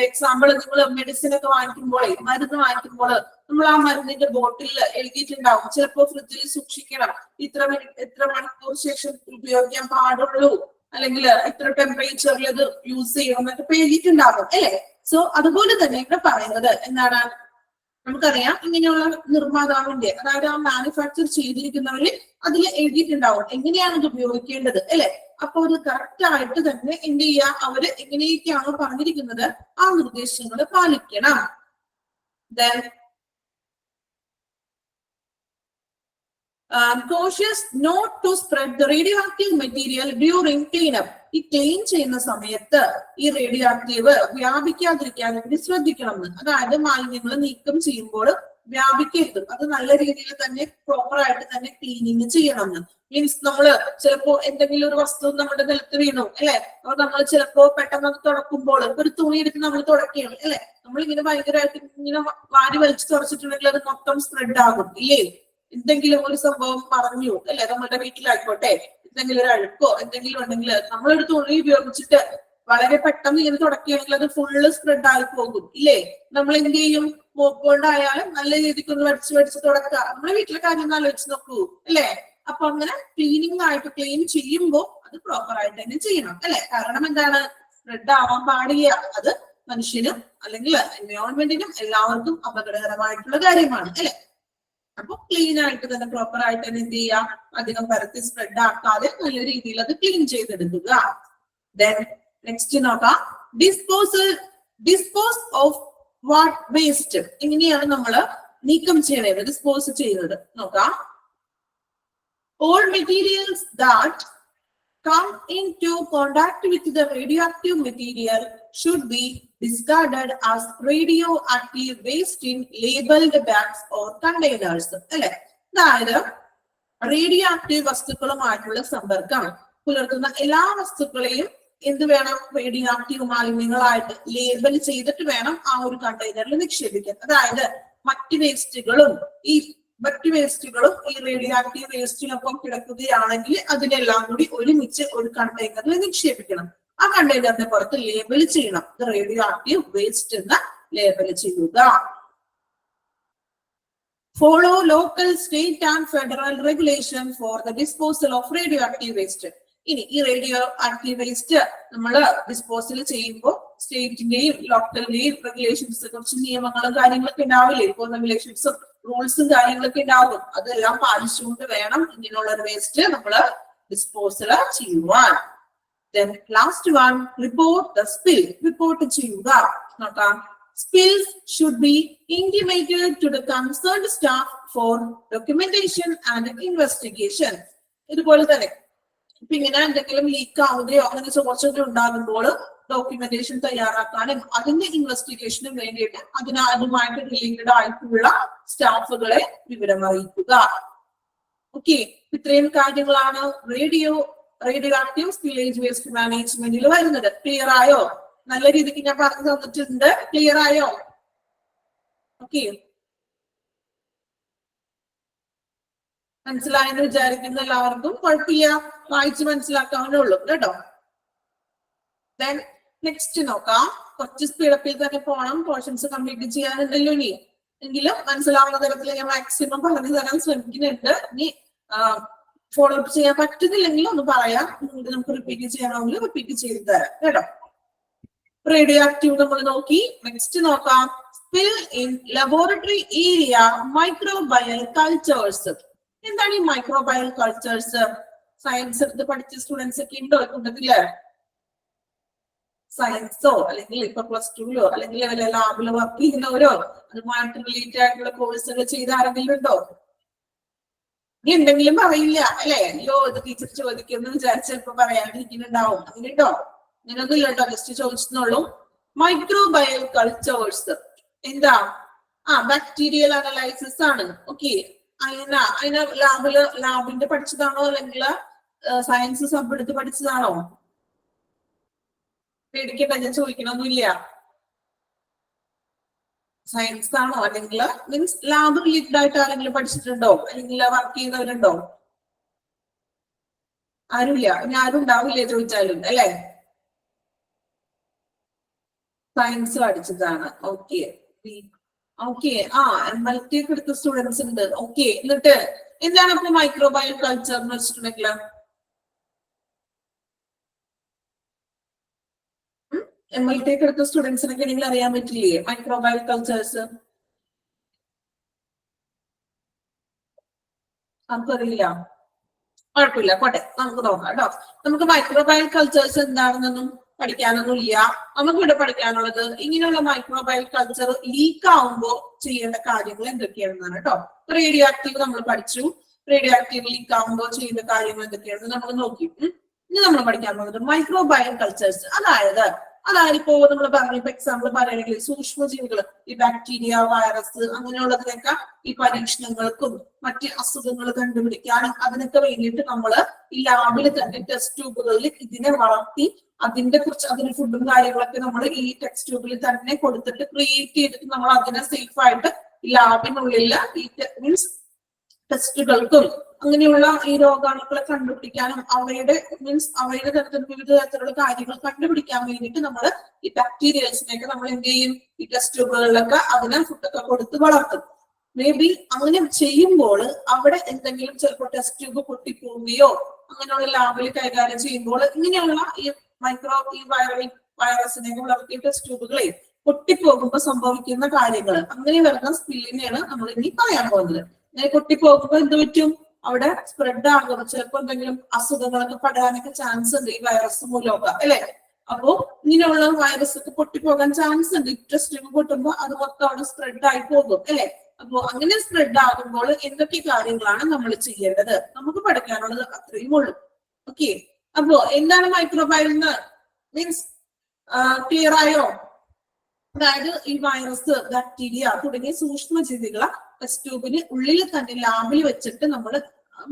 എക്സാമ്പിൾ നിങ്ങൾ മെഡിസിൻ ഒക്കെ വാങ്ങിക്കുമ്പോൾ, മരുന്ന് വാങ്ങിക്കുമ്പോൾ നമ്മൾ ആ മരുന്നിന്റെ ബോട്ടിൽ എഴുതിയിട്ടുണ്ടാവും, ചിലപ്പോ ഫ്രിഡ്ജിൽ സൂക്ഷിക്കണം, എത്ര മണിക്കൂർ ശേഷം ഉപയോഗിക്കാൻ പാടുള്ളൂ, അല്ലെങ്കിൽ എത്ര ടെമ്പറേച്ചറിൽ ഇത് യൂസ് ചെയ്യണം എന്നൊക്കെ എഴുതിയിട്ടുണ്ടാവും അല്ലെ. സോ അതുപോലെ തന്നെ ഇവിടെ പറയുന്നത് എന്താണ്, നമുക്കറിയാം ഇങ്ങനെയുള്ള നിർമ്മാതാവിന്റെ, അതായത് ആ മാനുഫാക്ചർ ചെയ്തിരിക്കുന്നവര് അതിൽ എഴുതിയിട്ടുണ്ടാവും എങ്ങനെയാണ് ഇത് ഉപയോഗിക്കേണ്ടത് അല്ലെ. അപ്പൊ അത് കറക്റ്റ് ആയിട്ട് തന്നെ എന്ത് ചെയ്യുക, അവര് എങ്ങനെയൊക്കെയാണോ പറഞ്ഞിരിക്കുന്നത് ആ നിർദ്ദേശങ്ങൾ പാലിക്കണം. Then cautious not to spread the radioactive material during cleanup. ഈ ക്ലീൻ ചെയ്യുന്ന സമയത്ത് ഈ റേഡിയോ ആക്റ്റീവ് വ്യാപിക്കാതിരിക്കാൻ വേണ്ടി ശ്രദ്ധിക്കണം എന്ന്. അതായത് മാലിന്യങ്ങൾ നീക്കം ചെയ്യുമ്പോൾ വ്യാപിക്കരുത്, അത് നല്ല രീതിയിൽ തന്നെ പ്രോപ്പർ ആയിട്ട് തന്നെ ക്ലീനിങ് ചെയ്യണം എന്ന്. മീൻസ് നമ്മള് ചിലപ്പോ എന്തെങ്കിലും ഒരു വസ്തു നമ്മുടെ നിലത്ത് വീണു അല്ലെ, അപ്പൊ നമ്മൾ ചിലപ്പോ പെട്ടെന്ന് തുടക്കുമ്പോൾ ഒരു തുണി എടുത്ത് നമ്മൾ തുടക്കുകയാണ് അല്ലെ, നമ്മളിങ്ങനെ ഭയങ്കരമായിട്ട് ഇങ്ങനെ വാരി വലിച്ചു തുടച്ചിട്ടുണ്ടെങ്കിൽ അത് മൊത്തം സ്പ്രെഡ് ആകും ഇല്ലേ. എന്തെങ്കിലും ഒരു സംഭവം പറഞ്ഞു അല്ലെ, നമ്മുടെ വീട്ടിലായിക്കോട്ടെ എന്തെങ്കിലും ഒരു അഴുക്കോ എന്തെങ്കിലും ഉണ്ടെങ്കിൽ നമ്മളൊരു തുണി ഉപയോഗിച്ചിട്ട് വളരെ പെട്ടെന്ന് ഇങ്ങനെ തുടക്കുകയാണെങ്കിൽ അത് ഫുള്ള് സ്പ്രെഡ് ആയി പോകും ഇല്ലേ. നമ്മൾ എന്ത് ചെയ്യും, മോപ്പ് കൊണ്ടായാലും നല്ല രീതിക്ക് ഒന്ന് വടിച്ച് തുടക്കുക. നമ്മുടെ വീട്ടിലെ കാര്യം ആലോചിച്ച് നോക്കൂ അല്ലെ. അപ്പൊ അങ്ങനെ ക്ലീനിങ് ആയിട്ട് ക്ലീൻ ചെയ്യുമ്പോൾ അത് പ്രോപ്പർ ആയിട്ട് തന്നെ ചെയ്യണം അല്ലെ. കാരണം എന്താണ്, സ്പ്രെഡ് ആവാൻ പാടില്ല, അത് മനുഷ്യനും അല്ലെങ്കിൽ എൻവയോൺമെന്റിനും എല്ലാവർക്കും അപകടകരമായിട്ടുള്ള കാര്യമാണ് അല്ലെ. അപ്പൊ ക്ലീൻ ആയിട്ട് തന്നെ പ്രോപ്പർ ആയിട്ട് തന്നെ എന്ത് ചെയ്യാം, അധികം പരത്തി സ്പ്രെഡ് ആക്കാതെ നല്ല രീതിയിൽ അത് ക്ലീൻ ചെയ്തെടുക്കുക. Then നെക്സ്റ്റ് നോക്കാം, ഡിസ്പോസ് ഓഫ് വാട്ട് വേസ്റ്റ്. ഇങ്ങനെയാണ് നമ്മൾ നീക്കം ചെയ്യുന്നത്, ഡിസ്പോസ് ചെയ്യുന്നത്. നോക്കാം, all materials that come into contact with the radioactive material should be discarded as radioactive waste in labeled bags or containers. അല്ലെ, അതായത് റേഡിയോ ആക്റ്റീവ് വസ്തുക്കളുമായിട്ടുള്ള സമ്പർക്കം പുലർത്തുന്ന എല്ലാ വസ്തുക്കളെയും എന്ത് വേണം, റേഡിയോ ആക്റ്റീവ് മാലിന്യങ്ങളായിട്ട് ലേബൽ ചെയ്തിട്ട് വേണം ആ ഒരു കണ്ടെയ്നറിൽ നിക്ഷേപിക്കാൻ. അതായത് മറ്റ് വേസ്റ്റുകളും ഈ റേഡിയോ ആക്റ്റീവ് വേസ്റ്റിനൊപ്പം കിടക്കുകയാണെങ്കിൽ അതിനെല്ലാം കൂടി ഒരുമിച്ച് ഒരു കണ്ടെയ്നറിൽ നിക്ഷേപിക്കണം. ആ കണ്ടെയ്നറിന്റെ പുറത്ത് ലേബൽ ചെയ്യണം, റേഡിയോ ആക്റ്റീവ് വേസ്റ്റ് എന്ന് ലേബൽ ചെയ്യുക. Follow local, state and federal regulation for the disposal of radioactive waste. ഇനി ഈ റേഡിയോ ആക്റ്റീവ് വേസ്റ്റ് നമ്മൾ ഡിസ്പോസൽ ചെയ്യുമ്പോൾ സ്റ്റേറ്റിന്റെയും ലോക്കലിന്റെയും റെഗുലേഷൻസ്, കുറച്ച് നിയമങ്ങളും കാര്യങ്ങളൊക്കെ ഉണ്ടാവില്ലേ, ഇപ്പോൾ റെഗുലേഷൻസും റൂൾസും കാര്യങ്ങളൊക്കെ ഉണ്ടാവും. അതെല്ലാം പാലിച്ചുകൊണ്ട് വേണം ഇങ്ങനെയുള്ള ഒരു വേസ്റ്റ് നമ്മൾ ഡിസ്പോസൽ ചെയ്യുവാൻ. Then last one, report the spill. Report ചെയ്യുക. നോക്കാം, spills should be intimated to the concerned staff for documentation and investigation. ഇതുപോലെ തന്നെ ഇപ്പൊ ഇങ്ങനെ എന്തെങ്കിലും ലീക്ക് ആവുകയോ അങ്ങനെ ചോർച്ചകൾ ഉണ്ടാകുമ്പോൾ ഡോക്യുമെന്റേഷൻ തയ്യാറാക്കാനും അതിന്റെ ഇൻവെസ്റ്റിഗേഷനും വേണ്ടിയിട്ട് അതുമായിട്ട് റിലേറ്റഡ് ആയിട്ടുള്ള സ്റ്റാഫുകളെ വിവരം അറിയിക്കുക. ഓക്കെ, ഇത്രയും കാര്യങ്ങളാണ് റേഡിയോ ആക്റ്റീവ് സ്പില്ലേജ് വേസ്റ്റ് മാനേജ്മെന്റിൽ വരുന്നത്. ക്ലിയർ ആയോ? നല്ല രീതിക്ക് ഞാൻ പറഞ്ഞു തന്നിട്ടുണ്ട്. ക്ലിയർ ആയോ? ഓക്കെ, മനസ്സിലായെന്ന് വിചാരിക്കുന്ന എല്ലാവർക്കും കുഴപ്പമില്ല, വായിച്ച് മനസ്സിലാക്കാവുന്നേ ഉള്ളൂ കേട്ടോ. ദെൻ നെക്സ്റ്റ് നോക്കാം, കുറച്ച് സ്പീഡപ്പിൽ തന്നെ പോണം, പോർഷൻസ് കംപ്ലീറ്റ് ചെയ്യാനുണ്ടല്ലോ ഇനി. എങ്കിലും മനസ്സിലാവുന്ന തരത്തിൽ ഞാൻ മാക്സിമം പറഞ്ഞു തരാൻ ശ്രമിക്കുന്നുണ്ട്. ഇനി ഫോളോ അപ്പ് ചെയ്യാൻ പറ്റുന്നില്ലെങ്കിൽ ഒന്ന് പറയാം, നമുക്ക് റിപ്പീറ്റ് ചെയ്യണമെങ്കിൽ റിപ്പീറ്റ് ചെയ്ത് തരാം കേട്ടോ. റേഡിയോ ആക്റ്റീവ് നമ്മൾ നോക്കി. നെക്സ്റ്റ് നോക്കാം, spill in laboratory area microbial cultures. എന്താണ് ഈ മൈക്രോബയൽ കൾച്ചേഴ്സ്? സയൻസ് എടുത്ത് പഠിച്ച സ്റ്റുഡൻസ് ഒക്കെ ഉണ്ടോ കൂട്ടത്തില്? സയൻസോ അല്ലെങ്കിൽ ഇപ്പൊ പ്ലസ് ടുവിലോ അല്ലെങ്കിൽ ലാബിലോ വർക്ക് ചെയ്യുന്നവരോ അതുമായിട്ട് റിലേറ്റഡ് ആയിട്ടുള്ള കോഴ്സുകൾ ചെയ്ത ആരെങ്കിലും ഉണ്ടോ? ഇനി എന്തെങ്കിലും പറയില്ല അല്ലെ? അയ്യോ ഇത് ടീച്ചർ ചോദിക്കുമെന്ന് വിചാരിച്ചപ്പോ പറയാണ്ടിരിക്കുന്നുണ്ടാവും. അങ്ങനെ ഉണ്ടോ? നിങ്ങൾക്കും ഇല്ലട്ടോ, ജസ്റ്റ് ചോദിച്ചെന്നുള്ളൂ. മൈക്രോബയൽ കൾച്ചേഴ്സ് എന്താ? ബാക്ടീരിയൽ അനലൈസിസ് ആണ്. ഓക്കെ, അതിന് ലാബിന്റെ പഠിച്ചതാണോ അല്ലെങ്കിൽ സയൻസ് സബ് എടുത്ത് പഠിച്ചതാണോ? പേടിക്കണ്ട, ഞാൻ ചോദിക്കണമൊന്നുമില്ല. സയൻസ് ആണോ അല്ലെങ്കിൽ മീൻസ് ലാബ് റിലേറ്റഡ് ആയിട്ട് ആരെങ്കിലും പഠിച്ചിട്ടുണ്ടോ അല്ലെങ്കിൽ വർക്ക് ചെയ്യുന്നവരുണ്ടോ? ആരുമില്ല. ഇനി ആരും ഉണ്ടാവില്ലേ ചോദിച്ചാലും അല്ലെ? സയൻസ് പഠിച്ചതാണ്. Okay okay. MLT ഒക്കെ എടുത്ത സ്റ്റുഡൻസ് ഉണ്ട്. ഓക്കെ, എന്നിട്ട് എന്താണ് ഇപ്പൊ മൈക്രോബയൽ കൾച്ചർ എന്ന് വെച്ചിട്ടുണ്ടെങ്കിൽ? MLT ഒക്കെ എടുത്ത സ്റ്റുഡൻസിനൊക്കെ നിങ്ങൾ അറിയാൻ പറ്റില്ലേ മൈക്രോബയൽ കൾച്ചേഴ്സ്? നമുക്കറിയില്ല, കുഴപ്പമില്ല, പോട്ടെ, നമുക്ക് നോക്കാം കേട്ടോ. നമുക്ക് മൈക്രോബയൽ കൾച്ചേഴ്സ് എന്താണെന്നൊന്നും പഠിക്കാനൊന്നും ഇല്ല. നമുക്ക് ഇവിടെ പഠിക്കാനുള്ളത് ഇങ്ങനെയുള്ള മൈക്രോബയൽ കൾച്ചർ ലീക്ക് ആവുമ്പോൾ ചെയ്യേണ്ട കാര്യങ്ങൾ എന്തൊക്കെയാണെന്നാണ് കേട്ടോ. റേഡിയോ ആക്റ്റീവ് നമ്മൾ പഠിച്ചു. റേഡിയോ ആക്റ്റീവ് ലീക്ക് ആവുമ്പോൾ ചെയ്യുന്ന കാര്യങ്ങൾ എന്തൊക്കെയാണെന്ന് നമ്മൾ നോക്കി. ഇനി നമ്മൾ പഠിക്കാൻ പോകുന്നത് മൈക്രോബയൽ കൾച്ചേഴ്സ്. അതായത് ഇപ്പോ നമ്മൾ പറഞ്ഞ ഇപ്പൊ എക്സാമ്പിൾ പറയുകയാണെങ്കിൽ സൂക്ഷ്മജീവികൾ, ഈ ബാക്ടീരിയ, വൈറസ് അങ്ങനെയുള്ളതിനൊക്കെ ഈ പരീക്ഷണങ്ങൾക്കും മറ്റ് അസുഖങ്ങൾ കണ്ടുപിടിക്കാനും അതിനൊക്കെ വേണ്ടിയിട്ട് നമ്മൾ ഈ ലാബിൽ തന്നെ ടെസ്റ്റ് ട്യൂബുകളിൽ ഇതിനെ വളർത്തി അതിന് ഫുഡും കാര്യങ്ങളൊക്കെ നമ്മൾ ഈ ടെസ്റ്റ് ട്യൂബിൽ തന്നെ കൊടുത്തിട്ട് ക്രിയേറ്റ് ചെയ്തിട്ട് നമ്മൾ അതിനെ സേഫ് ആയിട്ട് ലാബിനുള്ളിൽ ഈ മീൻസ് ടെസ്റ്റുകൾക്കും അങ്ങനെയുള്ള ഈ രോഗാണുക്കളെ കണ്ടുപിടിക്കാനും അവയുടെ തരത്തിൽ വിവിധ തരത്തിലുള്ള കാര്യങ്ങൾ കണ്ടുപിടിക്കാൻ വേണ്ടിയിട്ട് നമ്മൾ ഈ ബാക്ടീരിയൽസിനെയൊക്കെ നമ്മൾ എന്ത് ചെയ്യും? ഈ ടെസ്റ്റ് ട്യൂബുകളിലൊക്കെ അതിനെ ഫുഡൊക്കെ കൊടുത്ത് വളർത്തും. മേ ബി അങ്ങനെ ചെയ്യുമ്പോൾ അവിടെ എന്തെങ്കിലും ചിലപ്പോൾ ടെസ്റ്റ് ട്യൂബ് പൊട്ടിപ്പോവുകയോ അങ്ങനെയുള്ള ലാബിൽ കൈകാര്യം ചെയ്യുമ്പോൾ ഇങ്ങനെയുള്ള ഈ വൈറസിനെയൊക്കെ വളർത്തിയ ടെസ്റ്റ് ട്യൂബുകളെ പൊട്ടിപ്പോകുമ്പോൾ സംഭവിക്കുന്ന കാര്യങ്ങൾ, അങ്ങനെ വരുന്ന സ്പില്ലിനെയാണ് നമ്മൾ ഇനി പറയാൻ പോകുന്നത്. അങ്ങനെ പൊട്ടിപ്പോകുമ്പോൾ എന്ത് പറ്റും? അവിടെ സ്പ്രെഡ് ആകും. ചിലപ്പോൾ എന്തെങ്കിലും അസുഖങ്ങളൊക്കെ പടാനൊക്കെ ചാൻസ് ഉണ്ട് ഈ വൈറസ് മൂലമൊക്കെ അല്ലെ? അപ്പോ ഇങ്ങനെയുള്ള വൈറസ് ഒക്കെ പൊട്ടിപ്പോകാൻ ചാൻസ് ഉണ്ട്. ടെസ്റ്റ് ട്യൂബ് പൊട്ടുമ്പോൾ അത് മൊത്തം അവിടെ സ്പ്രെഡ് ആയി പോകും അല്ലെ? അപ്പോ അങ്ങനെ സ്പ്രെഡ് ആകുമ്പോൾ എന്തൊക്കെ കാര്യങ്ങളാണ് നമ്മൾ ചെയ്യേണ്ടത്? നമുക്ക് പഠിക്കാനുള്ളത് അത്രയും ഉള്ളൂ. ഓക്കെ, അപ്പോ എന്താണ് മൈക്രോബയൽ മീൻസ് ക്ലിയർ ആയോ? അതായത് ഈ വൈറസ്, ബാക്ടീരിയ തുടങ്ങിയ സൂക്ഷ്മജീവികളെ ടെസ്റ്റ് ട്യൂബിന് ഉള്ളിൽ തന്നെ ലാബിൽ വെച്ചിട്ട് നമ്മൾ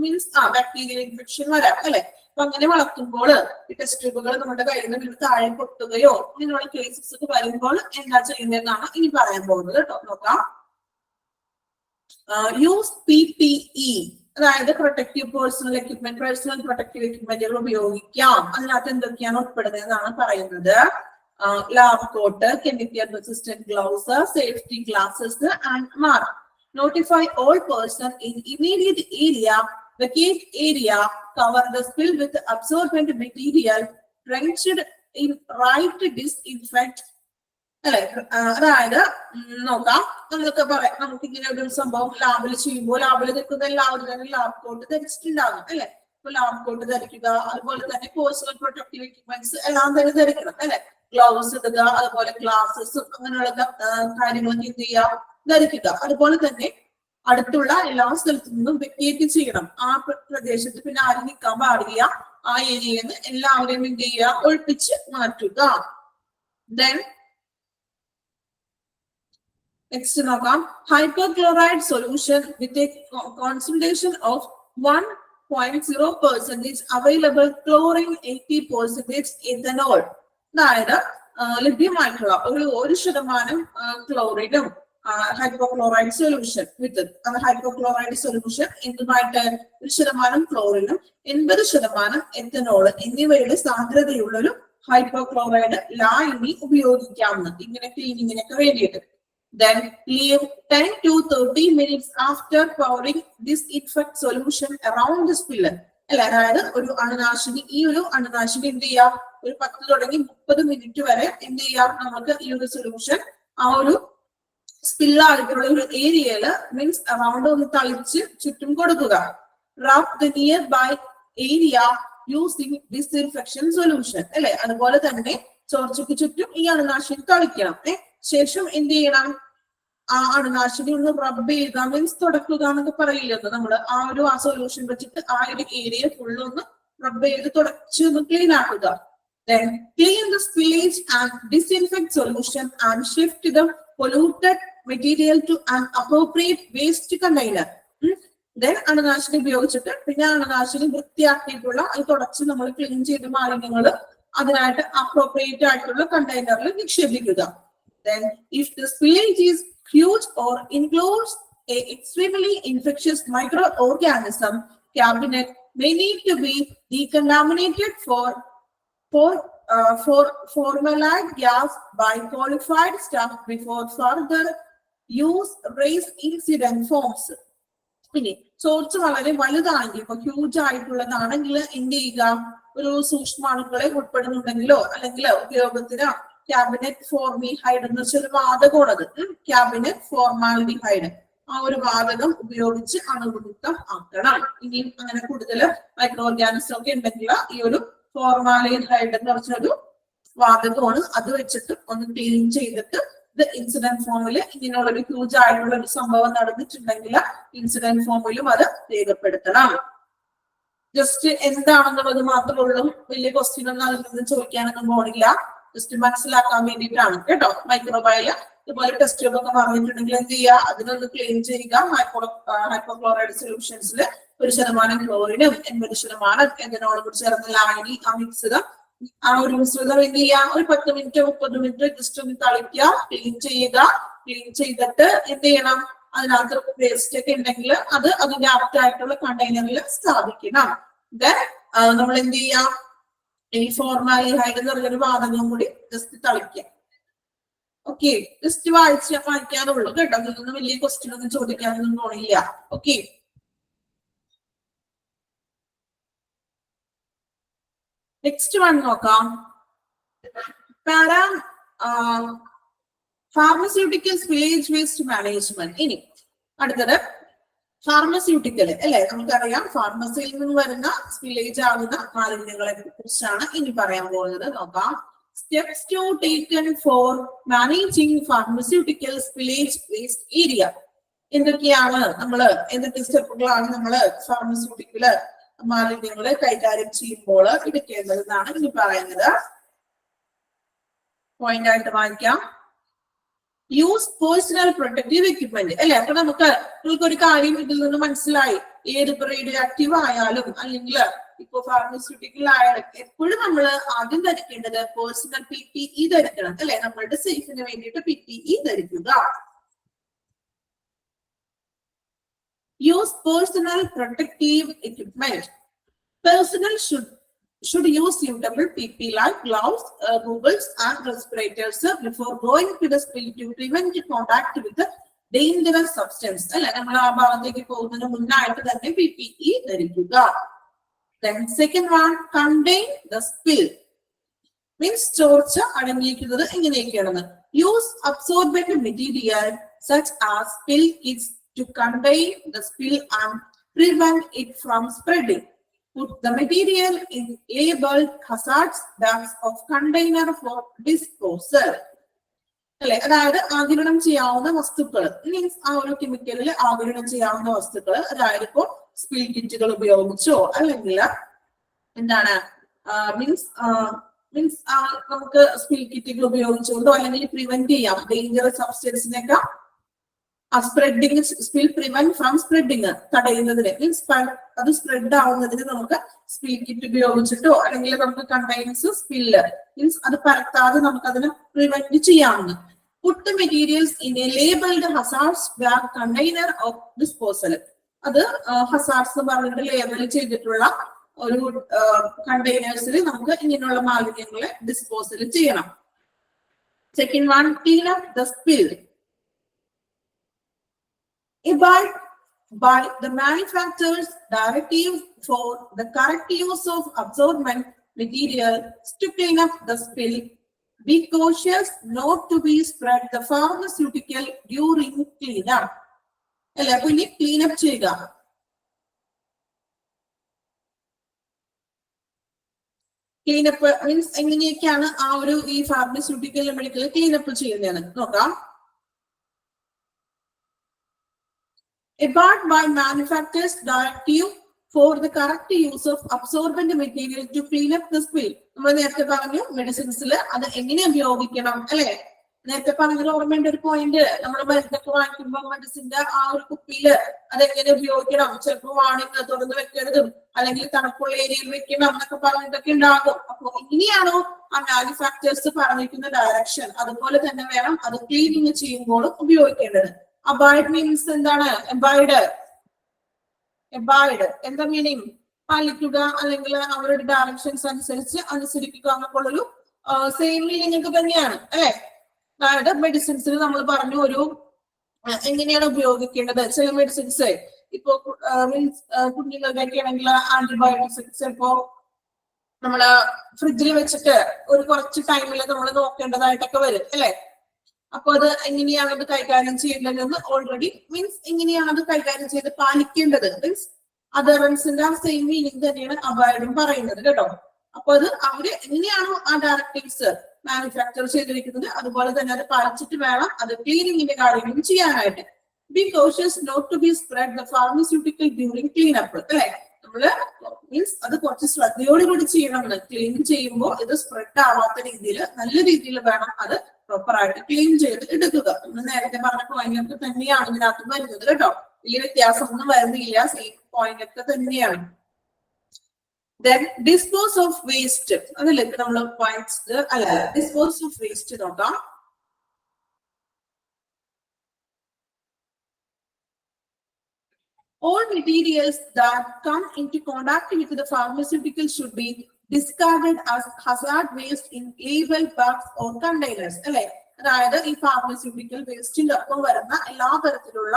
മീൻസ് ബാക്ടീരിയൽ ഇൻഫെക്ഷൻ വരാം അല്ലെ? അപ്പൊ അങ്ങനെ വളർത്തുമ്പോൾ ഈ ടെസ്റ്റ് ട്യൂബുകൾ നമ്മുടെ കയ്യിൽ നിന്ന് താഴെ പൊട്ടുകയോ ഇങ്ങനെയുള്ള കേസസ് ഒക്കെ വരുമ്പോൾ എന്താ ചെയ്യുന്നതെന്നാണ് ഇനി പറയാൻ പോകുന്നത് കേട്ടോ. നോക്കാം. യൂസ് PPE, അതായത് protective personal equipment, personal protective എക്യുപ്മെന്റുകൾ ഉപയോഗിക്കാം. അതിനകത്ത് എന്തൊക്കെയാണ് ഉൾപ്പെടുന്നതെന്നാണ് പറയുന്നത്. Lab coat, chemical resistant gloves, safety glasses and mask. Notify all person in immediate area, vacate area, cover the spill with absorbent material, drenched in right disinfect. അല്ലെ? അതായത് നോക്കാം, നമുക്ക് ഇങ്ങനെ ഒരു സംഭവം ലാബിൽ ചെയ്യുമ്പോൾ ലാബിൽ നിൽക്കുന്ന എല്ലാവരും തന്നെ ലാബ് കോട്ട് ധരിച്ചിട്ടുണ്ടാകും അല്ലെ? അപ്പൊ ലാബ് കോട്ട് ധരിക്കുക, അതുപോലെ തന്നെ പേഴ്സണൽ പ്രൊട്ടക്റ്റീവ് എക്യുപ്മെന്റ്സ് എല്ലാം തന്നെ ധരിക്കണം അല്ലെ? ഗ്ലൗസ് ഇടുക, അതുപോലെ ഗ്ലാസസും അങ്ങനെയുള്ള കാര്യങ്ങളൊക്കെ എന്ത് ചെയ്യാം? ധരിക്കുക. അതുപോലെ തന്നെ അടുത്തുള്ള എല്ലാ സ്ഥലത്തു നിന്നും വെക്കേറ്റ് ചെയ്യണം. ആ പ്രദേശത്ത് പിന്നെ ആരും നിൽക്കാൻ പാടില്ല. ആ ഏരിയയിൽ നിന്ന് എല്ലാവരെയും എന്ത് ചെയ്യുക? ഒഴിപ്പിച്ച് മാറ്റുക. ദെൻ നെക്സ്റ്റ് നോക്കാം. Hypochlorite solution with a concentration of 1.0% available, chlorine 80% ethanol. അതായത് ലഭ്യമായിട്ടുള്ള 1% ക്ലോറിനും hypochlorite solution with hypochlorite solution എന്തുമായിട്ട് 1% ക്ലോറിനും 80% എഥനോൾ എന്നിവയുടെ സാന്ദ്രതയുള്ള ഒരു ഹൈപ്പോക്ലോറൈഡ് ലായനി ഉപയോഗിക്കാവുന്ന ഇങ്ങനെ ക്ലീനിങ്ങിനൊക്കെ വേണ്ടിയിട്ട്. Then leave 10 to 30 minutes after pouring disinfect solution around the spiller. അല്ലെ, അതായത് ഒരു അണുനാശിനി, ഈ ഒരു അണുനാശിനി എന്ത് ചെയ്യാം, ഒരു 10 തുടങ്ങി 30 മിനിറ്റ് വരെ എന്ത് ചെയ്യാം, നമുക്ക് ഈ ഒരു സൊല്യൂഷൻ ആ ഒരു സ്പില്ലായിട്ടുള്ള ഒരു ഏരിയയില് മീൻസ് അറൗണ്ട് ഒന്ന് തളിച്ച് ചുറ്റും കൊടുക്കുക. Rub the nearby area using disinfection solution. അല്ലെ, അതുപോലെ തന്നെ ചോർച്ചയ്ക്ക് ചുറ്റും ഈ അണുനാശിനി തളിക്കണം. ശേഷം എന്ത് ചെയ്യണം, ആ അണുനാശിനി ഒന്ന് റബ്ബ് ചെയ്യുക, മീൻസ് തുടക്കുക എന്നൊക്കെ പറയില്ലല്ലോ നമ്മള്. ആ സൊല്യൂഷൻ വെച്ചിട്ട് ആ ഒരു ഏരിയ ഫുള്ള് ഒന്ന് റബ്ബ് ചെയ്ത് തുടച്ച് ഒന്ന് ക്ലീൻ ആക്കുക. Then clean the spillage and disinfect solution and shift the polluted material to an appropriate waste container. Then അണുനാശിനി ഉപയോഗിച്ചിട്ട് പിന്നെ അണുനാശിനി വൃത്തിയാക്കിയിട്ടുള്ള അത് തുടച്ച് നമ്മൾ ക്ലീൻ ചെയ്ത മാലിന്യങ്ങൾ അതിനായിട്ട് അപ്രോപ്രിയേറ്റ് ആയിട്ടുള്ള കണ്ടെയ്നറിൽ നിക്ഷേപിക്കുക. Then if the spillage is huge or includes a extremely infectious microorganism, cabinet may need to be decontaminated for formaldehyde gas by qualified staff before further use. Raise incident forms. ഇനി source വളരെ വലുതാണെങ്കിൽ, ഇപ്പൊ huge ആയിട്ടുള്ളതാണെങ്കിൽ എന്ത് ചെയ്യുക, ഒരു സൂക്ഷ്മാണുക്കളെ ഉൾപ്പെടുന്നുണ്ടെങ്കിലോ അല്ലെങ്കിൽ ഉപയോഗത്തിന് cabinet ഫോർമിഹൈഡ് എന്ന് വെച്ചൊരു വാതകമാണത്. ക്യാബിനറ്റ് ഫോർമാൽഡിഹൈഡ് ആ ഒരു വാതകം ഉപയോഗിച്ച് അണുവിമുക്തം ആക്കണം. ഇനിയും അങ്ങനെ കൂടുതൽ മൈക്രോ ഓർഗാനിസം ഒക്കെ ഉണ്ടെങ്കിൽ ഈ ഒരു ഫോർമാലിൻഹൈഡ് എന്ന് പറഞ്ഞൊരു വാതകമാണ്, അത് വെച്ചിട്ട് ഒന്ന് ക്ലീൻ ചെയ്തിട്ട് ഇത് ഇൻസിഡന്റ് ഫോമിൽ ഇങ്ങനെയുള്ള ഒരു ഹ്യൂജ് ആയിട്ടുള്ള ഒരു സംഭവം നടന്നിട്ടുണ്ടെങ്കിൽ ഇൻസിഡന്റ് ഫോമിലും അത് രേഖപ്പെടുത്തണം. ജസ്റ്റ് എന്താണെന്നുള്ളത് മാത്രമേ ഉള്ളൂ, വലിയ ക്വസ്റ്റ്യൻ ഒന്നും അതിൽ നിന്ന് ചോദിക്കാനൊന്നും പോണില്ല. ജസ്റ്റ് മനസ്സിലാക്കാൻ വേണ്ടിയിട്ടാണ് കേട്ടോ. മൈക്രോബയോളജി ഇതുപോലെ ടെസ്റ്റുകളൊക്കെ പറഞ്ഞിട്ടുണ്ടെങ്കിൽ എന്ത് ചെയ്യുക, അതിനൊന്ന് ക്ലീൻ ചെയ്യുക. ഹൈപ്പോക്ലോറൈഡ് സൊല്യൂഷൻസിൽ 1% ക്ലോറിനും 80% എഥനോളും കൂടി ചേർന്ന ലായനി ആ മിശ്രിതം എന്ത് ചെയ്യുക, ഒരു 10 മിനിറ്റ് 30 മിനിറ്റ് ജസ്റ്റ് ഒന്ന് തളിക്കുക, ക്ലീൻ ചെയ്യുക. ക്ലീൻ ചെയ്തിട്ട് എന്ത് ചെയ്യണം, അതിനകത്ത് വേസ്റ്റ് ഒക്കെ ഉണ്ടെങ്കിൽ അത് അതിന്റെ ആപ്റ്റായിട്ടുള്ള കണ്ടെയ്നറിൽ സ്ഥാപിക്കണം. ദെൻ നമ്മൾ എന്ത് ചെയ്യാം, ഈ ഫോർമാലിൻഹൈഡ് എന്ന് പറഞ്ഞൊരു വാതകം കൂടി ജസ്റ്റ് തളിക്കുക. ഓക്കെ, ജസ്റ്റ് വായിക്കാനുള്ളൂ കേട്ടോ. അതിലൊന്നും വലിയ ക്വസ്റ്റ്യൻ ഒന്നും ചോദിക്കാനൊന്നും പോണില്ല. ഓക്കെ, നെക്സ്റ്റ് വൺ നോക്കാം. Pharmaceutical spillage waste management. ഇനി അടുത്തത് ഫാർമസ്യൂട്ടിക്കൽ അല്ലെ, നമുക്കറിയാം ഫാർമസിയിൽ നിന്ന് വരുന്ന സ്പില്ലേജ് ആകുന്ന മാലിന്യങ്ങളെ കുറിച്ചാണ് ഇനി പറയാൻ പോകുന്നത്. നോക്കാം. Steps to taken for managing pharmaceutical spillage waste area. എന്തൊക്കെ സ്റ്റെപ്പുകളാണ് നമ്മള് ഫാർമസ്യൂട്ടിക്കല് മാലിന്യങ്ങള് കൈകാര്യം ചെയ്യുമ്പോൾ എടുക്കേണ്ടതെന്നാണ് ഇനി പറയുന്നത്. പോയിന്റ് ആയിട്ട് വായിക്കാം. യൂസ് പേഴ്സണൽ പ്രൊട്ടക്റ്റീവ് എക്യുപ്മെന്റ് അല്ലെ. അപ്പൊ നമുക്കൊരു കാര്യം ഇതിൽ നിന്ന് മനസ്സിലായി. ഏത് റേഡിയോ ആക്റ്റീവ് ആയാലും അല്ലെങ്കിൽ ഇപ്പൊ ഫാർമസ്യൂട്ടിക്കൽ ആയാലും എപ്പോഴും നമ്മൾ ആദ്യം ധരിക്കേണ്ടത് പേഴ്സണൽ PPE ധരിക്കണം അല്ലെ. നമ്മളുടെ സേഫിന് വേണ്ടിയിട്ട് PPE ധരിക്കുക. Use personal protective equipment. Personnel should use suitable PPE like gloves, goggles and respirators before going to the spill to prevent contact with the dangerous substance. അല്ലെ, നമ്മൾ ആ ഭാഗത്തേക്ക് പോകുന്നതിന് മുന്നായിട്ട് തന്നെ PPE ധരിക്കുക. Then second one, contain the spill. Means ചോർച്ച അടങ്ങിയിരിക്കുന്നത് എങ്ങനെയൊക്കെയാണെന്ന്. Use absorbent material such as spill kits to contain the spill and prevent it from spreading. Put the material in labeled hazards bags of container for disposal. അല്ലെ, അതായത് ആഗിരണം ചെയ്യാവുന്ന വസ്തുക്കൾ means ആ ഒരു കെമിക്കലിൽ ആഗിരണം ചെയ്യാവുന്ന വസ്തുക്കൾ, അതായത് ഇപ്പോ സ്പിൽ കിറ്റുകൾ ഉപയോഗിച്ചോ അല്ലെങ്കിൽ എന്താണ് മീൻസ് നമുക്ക് സ്പിൽ കിറ്റുകൾ ഉപയോഗിച്ചുകൊണ്ടോ അല്ലെങ്കിൽ പ്രിവെന്റ് ചെയ്യാം ഡേഞ്ചറസ് സബ്സ്റ്റൻസിനൊക്കെ spreading, spill prevent from spreading തടയുന്നതിന് മീൻസ് അത് സ്പ്രെഡ് ആവുന്നതിന് നമുക്ക് സ്പിൽ കിറ്റ് ഉപയോഗിച്ചിട്ടോ അല്ലെങ്കിൽ നമുക്ക് കണ്ടെയ്നേഴ്സ് സ്പില്ല് മീൻസ് അത് പരത്താതെ നമുക്ക് അതിനെ പ്രിവെന്റ് ചെയ്യാവുന്ന. Put the materials in a labeled hazards bag container of disposal. അത് ഹസാർഡ്സ് എന്ന് പറഞ്ഞിട്ട് ലേബൽ ചെയ്തിട്ടുള്ള ഒരു കണ്ടെയ്നേഴ്സിൽ നമുക്ക് ഇങ്ങനെയുള്ള മാലിന്യങ്ങളെ ഡിസ്പോസൽ ചെയ്യണം. Second one, clean up the spill. Abide by the manufacturer's directive for the correct use of absorbent material to clean up the spill. Be cautious not to be spread the pharmaceutical during cleanup. അല്ലെ, അപ്പൊ ഇനി cleanup ചെയ്യുക. Cleanup means എങ്ങനെയൊക്കെയാണ് ആ ഒരു ഈ pharmaceutical medical cleanup ചെയ്യുന്നതെന്ന് നോക്കാം. Abide by manufacturer's directive for the correct use of absorbent material to clean up the spill. നമ്മൾ നേരത്തെ പറഞ്ഞു മെഡിസിൻസിൽ അത് എങ്ങനെ ഉപയോഗിക്കണം അല്ലെ. നേരത്തെ പറഞ്ഞ ഓർമ്മേണ്ട ഒരു പോയിന്റ്, നമ്മൾ മരുന്നൊക്കെ വാങ്ങിക്കുമ്പോൾ മെഡിസിന്റെ ആ ഒരു കുപ്പിയില് അതെങ്ങനെ ഉപയോഗിക്കണം, ചിലപ്പോൾ വാണിങ് തുറന്ന് വെക്കരുതും അല്ലെങ്കിൽ തണുപ്പുള്ള ഏരിയയിൽ വെക്കണം എന്നൊക്കെ പറഞ്ഞിട്ടൊക്കെ ഉണ്ടാകും. അപ്പൊ ഇങ്ങനെയാണോ ആ മാനുഫാക്ചേഴ്സ് പറഞ്ഞിരിക്കുന്ന ഡയറക്ഷൻ, അതുപോലെ തന്നെ വേണം അത് ക്ലീനിങ് ചെയ്യുമ്പോഴും ഉപയോഗിക്കേണ്ടത്. അബൈഡ് മീൻസ് എന്താണ്? എബൈഡ് എന്താ മീനിങ്? പാലിക്കുക അല്ലെങ്കിൽ അവരുടെ ഡയറക്ഷൻസ് അനുസരിച്ച് അനുസരിക്കുക എന്നൊക്കെയുള്ളൊരു സെയിം മീനിങ് ഒക്കെ തന്നെയാണ് അല്ലെ. അതായത് മെഡിസിൻസിന് നമ്മൾ പറഞ്ഞു ഒരു എങ്ങനെയാണ് ഉപയോഗിക്കേണ്ടത്. ചില മെഡിസിൻസ് ഇപ്പോ മീൻസ് കുഞ്ഞുങ്ങളുടെയൊക്കെ ആണെങ്കിൽ ആന്റിബയോട്ടിക്സ് ചിലപ്പോ നമ്മള് ഫ്രിഡ്ജിൽ വെച്ചിട്ട് ഒരു കുറച്ച് ടൈമിൽ നമ്മൾ നോക്കേണ്ടതായിട്ടൊക്കെ വരും അല്ലെ. അപ്പൊ അത് എങ്ങനെയാണ് അത് കൈകാര്യം ചെയ്യേണ്ടതെന്ന് ഓൾറെഡി മീൻസ് എങ്ങനെയാണ് അത് കൈകാര്യം ചെയ്ത് പാലിക്കേണ്ടത് മീൻസ് അതർവൻസിന്റെ ആ സെയിം മീനിങ് തന്നെയാണ് അബൈഡും പറയുന്നത് കേട്ടോ. അപ്പൊ അത് അവര് എങ്ങനെയാണോ ആ ഡയറക്റ്റീവ്സ് മാനുഫാക്ചർ ചെയ്തിരിക്കുന്നത് അതുപോലെ തന്നെ അത് പാലിച്ചിട്ട് വേണം അത് ക്ലീനിങ്ങിന്റെ കാര്യങ്ങളും ചെയ്യാനായിട്ട്. Be cautious not to be spread the pharmaceutical during cleanup അല്ലെ. നമ്മള് മീൻസ് അത് കുറച്ച് ശ്രദ്ധയോടുകൂടി ചെയ്യണം. ക്ലീൻ ചെയ്യുമ്പോൾ ഇത് സ്പ്രെഡ് ആവാത്ത രീതിയിൽ നല്ല രീതിയിൽ വേണം അത് പ്രോപ്പർ ആയിട്ട് ക്ലീൻ ചെയ്ത് എടുക്കുക. നമ്മൾ നേരത്തെ പറഞ്ഞ പോയിന്റ് ഒക്കെ തന്നെയാണ് ഇതിനകത്ത് വരുന്നത് കേട്ടോ. വലിയ വ്യത്യാസമൊന്നും വരുന്നില്ല, സെയിം പോയിന്റ് ഒക്കെ തന്നെയാണ്. Then dispose of waste. അതല്ലേ നമ്മൾ പോയിന്റ്സ് അല്ല, ഡിസ്പോസ് ഓഫ് വേസ്റ്റ് നോക്കാം. All materials that come into contact with the pharmaceutical should be discarded as hazard waste in labeled bags or containers. അല്ലെ, അതായത് ഈ ഫാർമസ്യൂട്ടിക്കൽ വേസ്റ്റിന്റെ ഒപ്പം വരുന്ന എല്ലാ തരത്തിലുള്ള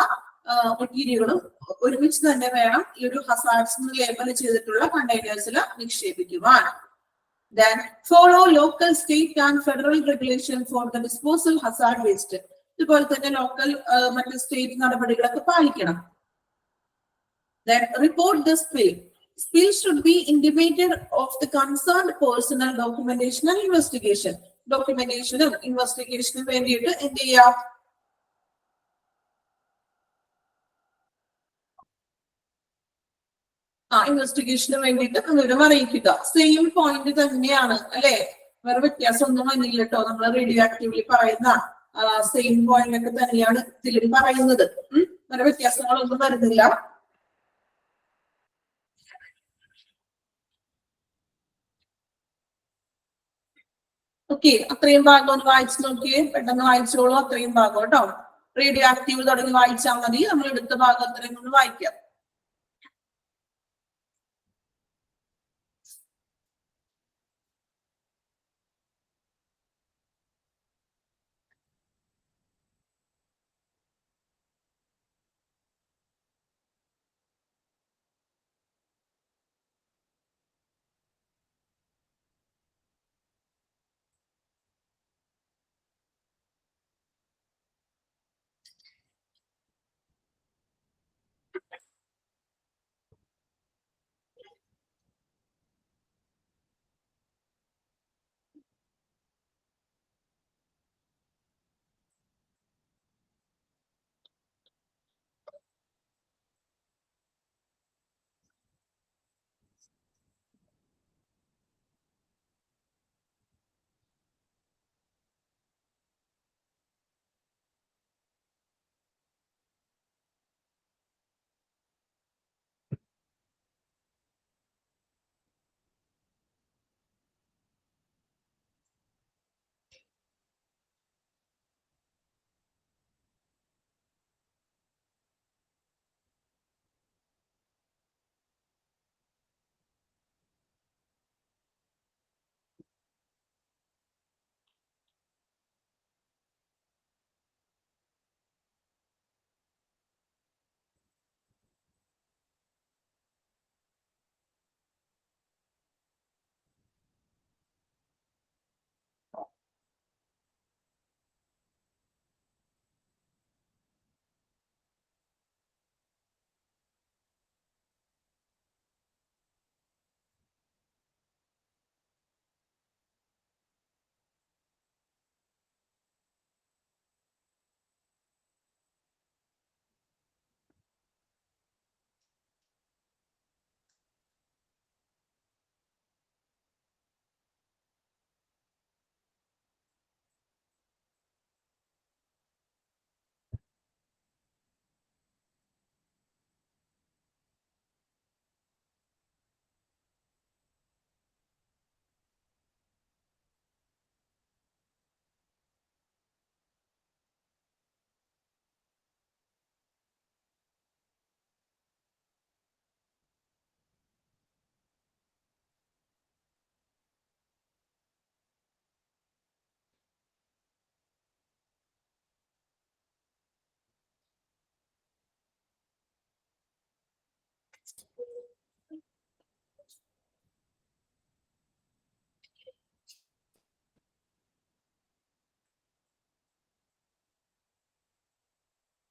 മെറ്റീരിയലുകളും ഒരുമിച്ച് തന്നെ വേണം ഈ ഒരു ഹസാർഡ്സ് ലേബൽ ചെയ്തിട്ടുള്ള കണ്ടെയ്നേഴ്സിൽ നിക്ഷേപിക്കുവാൻ. Then follow local, state and federal regulation for the disposal hazard waste. ഇതുപോലെ തന്നെ ലോക്കൽ മറ്റ് സ്റ്റേറ്റ് നടപടികളൊക്കെ പാലിക്കണം. Then report the spill. Spill should be intimated of the concerned personnel documentation and investigation. Documentation investigation വേണ്ടിയിട്ട് എന്ത് ചെയ്യാം? ഇൻവെസ്റ്റിഗേഷന് വേണ്ടിയിട്ട് വിവരം അറിയിക്കുക. സെയിം പോയിന്റ് തന്നെയാണ് അല്ലെ, വേറെ വ്യത്യാസം ഒന്നും വന്നില്ല കേട്ടോ. നമ്മൾ റേഡിയോ ആക്റ്റീവ്ലി പറയുന്ന സെയിം പോയിന്റ് ഒക്കെ തന്നെയാണ് ഇതിലും പറയുന്നത്. വേറെ വ്യത്യാസങ്ങളൊന്നും വരുന്നില്ല. ഓക്കെ, അത്രയും ഭാഗം ഒന്ന് വായിച്ചു നോക്കിയേ, പെട്ടെന്ന് വായിച്ചോളൂ അത്രയും ഭാഗം കേട്ടോ. റേഡിയോ ആക്റ്റീവ് തുടങ്ങി വായിച്ചാൽ മതി, നമ്മൾ എടുത്ത ഭാഗം അത്രയും ഒന്ന് വായിക്കാം.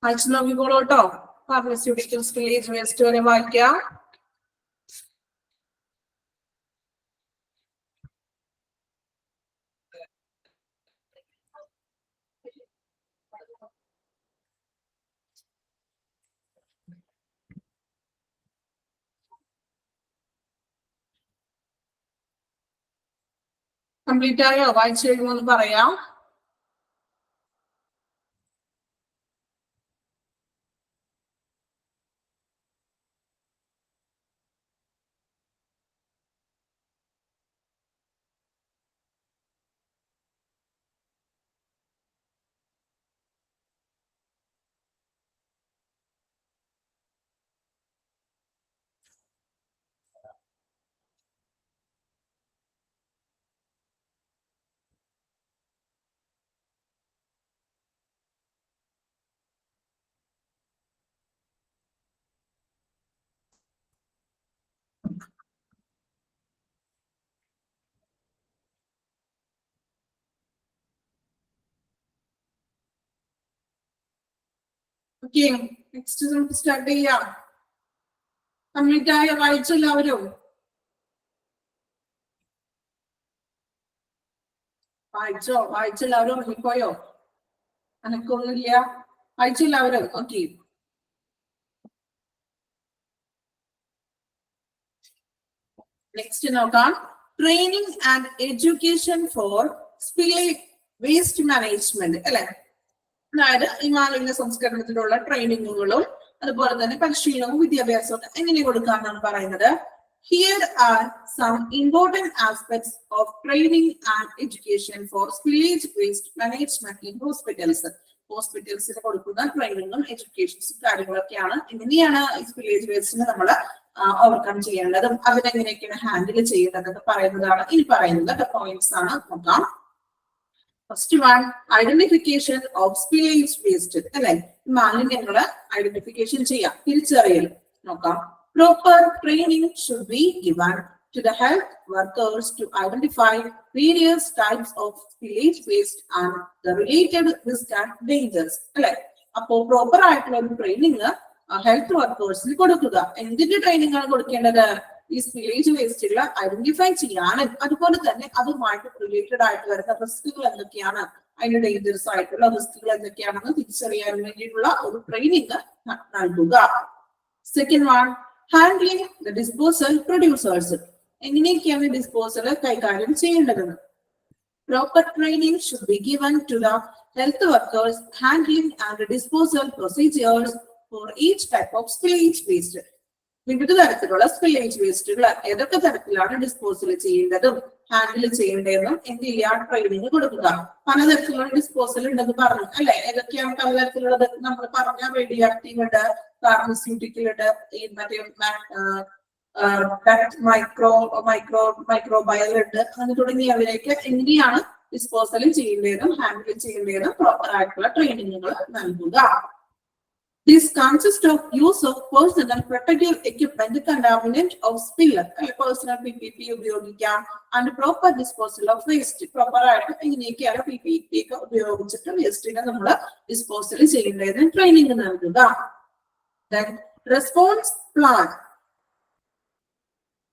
വായിച്ചു നോക്കിക്കോളൂ കേട്ടോ. ഫാർമസ്യൂട്ടിക്കൽ സ്പില്ലേജ് വേസ്റ്റ് വരെ വായിക്കാം. കംപ്ലീറ്റ് ആയോ? വായിച്ചു കഴിയുമ്പോൾ ഒന്ന് പറയാം. ഓക്കെ, നെക്സ്റ്റ് നമുക്ക് സ്റ്റാർട്ട് ചെയ്യാം. കംപ്ലീറ്റ് ആയ വായിച്ചു എല്ലാവരും? വായിച്ചെല്ലാവരും ഉറങ്ങിപ്പോയോ? അനക്കൊന്നുമില്ല. വായിച്ചെല്ലാവരും? ഓക്കെ. നെക്സ്റ്റ് നോക്കാം. Training and education for spillage waste management അല്ലെ. അതായത് ഈ മാലിന്യ സംസ്കരണത്തിലുള്ള ട്രെയിനിങ്ങുകളും അതുപോലെ തന്നെ പരിശീലനവും വിദ്യാഭ്യാസവും എങ്ങനെ കൊടുക്കാന്നാണ് പറയുന്നത്. Here are some important aspects of training and education for spillage waste management in hospitals. ഹോസ്പിറ്റൽസിൽ കൊടുക്കുന്ന ട്രെയിനിങ്ങും എഡ്യൂക്കേഷൻസും കാര്യങ്ങളൊക്കെയാണ്. എങ്ങനെയാണ് ഈ സ്പില്ലേജ് വേസ്റ്റിനെ നമ്മൾ ഓവർകം ചെയ്യേണ്ടതും അതിനെങ്ങനെയൊക്കെയാണ് ഹാൻഡിൽ ചെയ്യേണ്ടതെന്ന് പറയുന്നതാണ് ഇനി പറയുന്നത് പോയിന്റ്സ് ആണ്. നോക്കാം. First one, identification of spillage waste അല്ലെ. മാലിന്യങ്ങള് ഐഡന്റിഫിക്കേഷൻ ചെയ്യാം, തിരിച്ചറിയൽ നോക്കാം. Proper training should be given to the health workers to identify various types of spillage waste and the related risks and dangers. അല്ലെ, അപ്പോ പ്രോപ്പർ ആയിട്ടുള്ള ഒരു ട്രെയിനിങ് ഹെൽത്ത് വർക്കേഴ്സിന് കൊടുക്കുക. എന്തിന്റെ ട്രെയിനിങ് ആണ് കൊടുക്കേണ്ടത്? ഈ സ്പില്ലേജ് വേസ്റ്റുകൾ ഐഡന്റിഫൈ ചെയ്യാനും അതുപോലെ തന്നെ അതുമായിട്ട് റിലേറ്റഡ് ആയിട്ട് വരുന്ന റിസ്കുകൾ എന്തൊക്കെയാണ്, അതിന്റെ ഡേഞ്ചേഴ്സ് ആയിട്ടുള്ള റിസ്കുകൾ എന്തൊക്കെയാണെന്ന് തിരിച്ചറിയാൻ വേണ്ടിയിട്ടുള്ള ഒരു ട്രെയിനിങ് നൽകുക. Second one, handling the disposal producers. എങ്ങനെയൊക്കെയാണ് ഡിസ്പോസൽ കൈകാര്യം ചെയ്യേണ്ടതെന്ന്. Proper training should be given to the health workers handling and disposal procedures for each type of spillage waste. വിവിധ തരത്തിലുള്ള സ്പില്ലേജ് വേസ്റ്റുകൾ ഏതൊക്കെ തരത്തിലാണ് ഡിസ്പോസൽ ചെയ്യേണ്ടതും ഹാൻഡിൽ ചെയ്യേണ്ടതെന്നും എന്ത് ചെയ്യാൻ ട്രെയിനിങ് കൊടുക്കുക. പലതരത്തിലുള്ള ഡിസ്പോസൽ ഉണ്ടെന്ന് പറഞ്ഞു അല്ലെ. ഏതൊക്കെയാണ് പലതരത്തിലുള്ളത്? നമ്മൾ പറഞ്ഞ റേഡിയോ ആക്റ്റീവ് ഉണ്ട്, ഫാർമസ്യൂട്ടിക്കൽ ഉണ്ട്, ഈ മറ്റേ മൈക്രോബയൽ ഉണ്ട്, അങ്ങനെ തുടങ്ങിയവരേക്ക് എങ്ങനെയാണ് ഡിസ്പോസൽ ചെയ്യേണ്ടതും ഹാൻഡിൽ ചെയ്യേണ്ടതും പ്രോപ്പർ ആയിട്ടുള്ള ട്രെയിനിങ്ങുകൾ നൽകുക. This consists of use of personal protective equipment, contaminant of spill, personal PPP ഉപയോഗിക്കാം, and proper disposal of waste. Proper ആയിട്ട് എങ്ങനെയൊക്കെയാണ് PPP ഒക്കെ ഉപയോഗിച്ചിട്ട് വേസ്റ്റിനെ നമ്മൾ ഡിസ്പോസൽ ചെയ്യേണ്ടതിന് ട്രെയിനിങ് നൽകുക. Then response plan.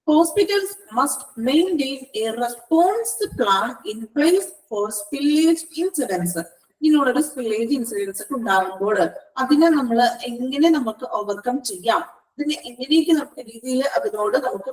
Hospitals must maintain a response plan in place for spillage incidents. ഇതിനോടൊരു spillage incidents ഒക്കെ ഉണ്ടാകുമ്പോൾ അതിനെ നമ്മൾ എങ്ങനെ നമുക്ക് ഓവർകം ചെയ്യാം, ഇതിനെ എങ്ങനെയൊക്കെ നമുക്ക് രീതിയിൽ അതിനോട് നമുക്ക്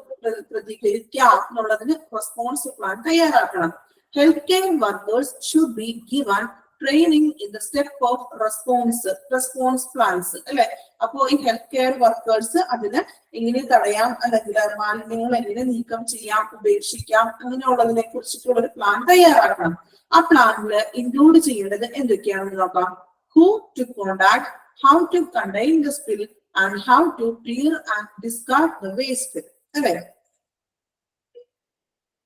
പ്രതികരിക്കാം എന്നുള്ളതിന് റെസ്പോൺസ് പ്ലാൻ തയ്യാറാക്കണം. Health care workers should be given training in the step of response plans അല്ലെ. അപ്പോ ഈ ഹെൽത്ത് കെയർ വർക്കേഴ്സ് അതിന് എങ്ങനെ തടയാം, അല്ലെങ്കിൽ മാലിന്യങ്ങൾ എങ്ങനെ നീക്കം ചെയ്യാം, ഉപേക്ഷിക്കാം, അങ്ങനെയുള്ളതിനെ കുറിച്ചിട്ടുള്ള ഒരു പ്ലാൻ തയ്യാറാക്കണം. ആ പ്ലാനില് ഇൻക്ലൂഡ് ചെയ്യേണ്ടത് എന്തൊക്കെയാണെന്ന് നോക്കാം. Who to contact, how to contain the spill and how to clear and discard the waste അല്ലെ.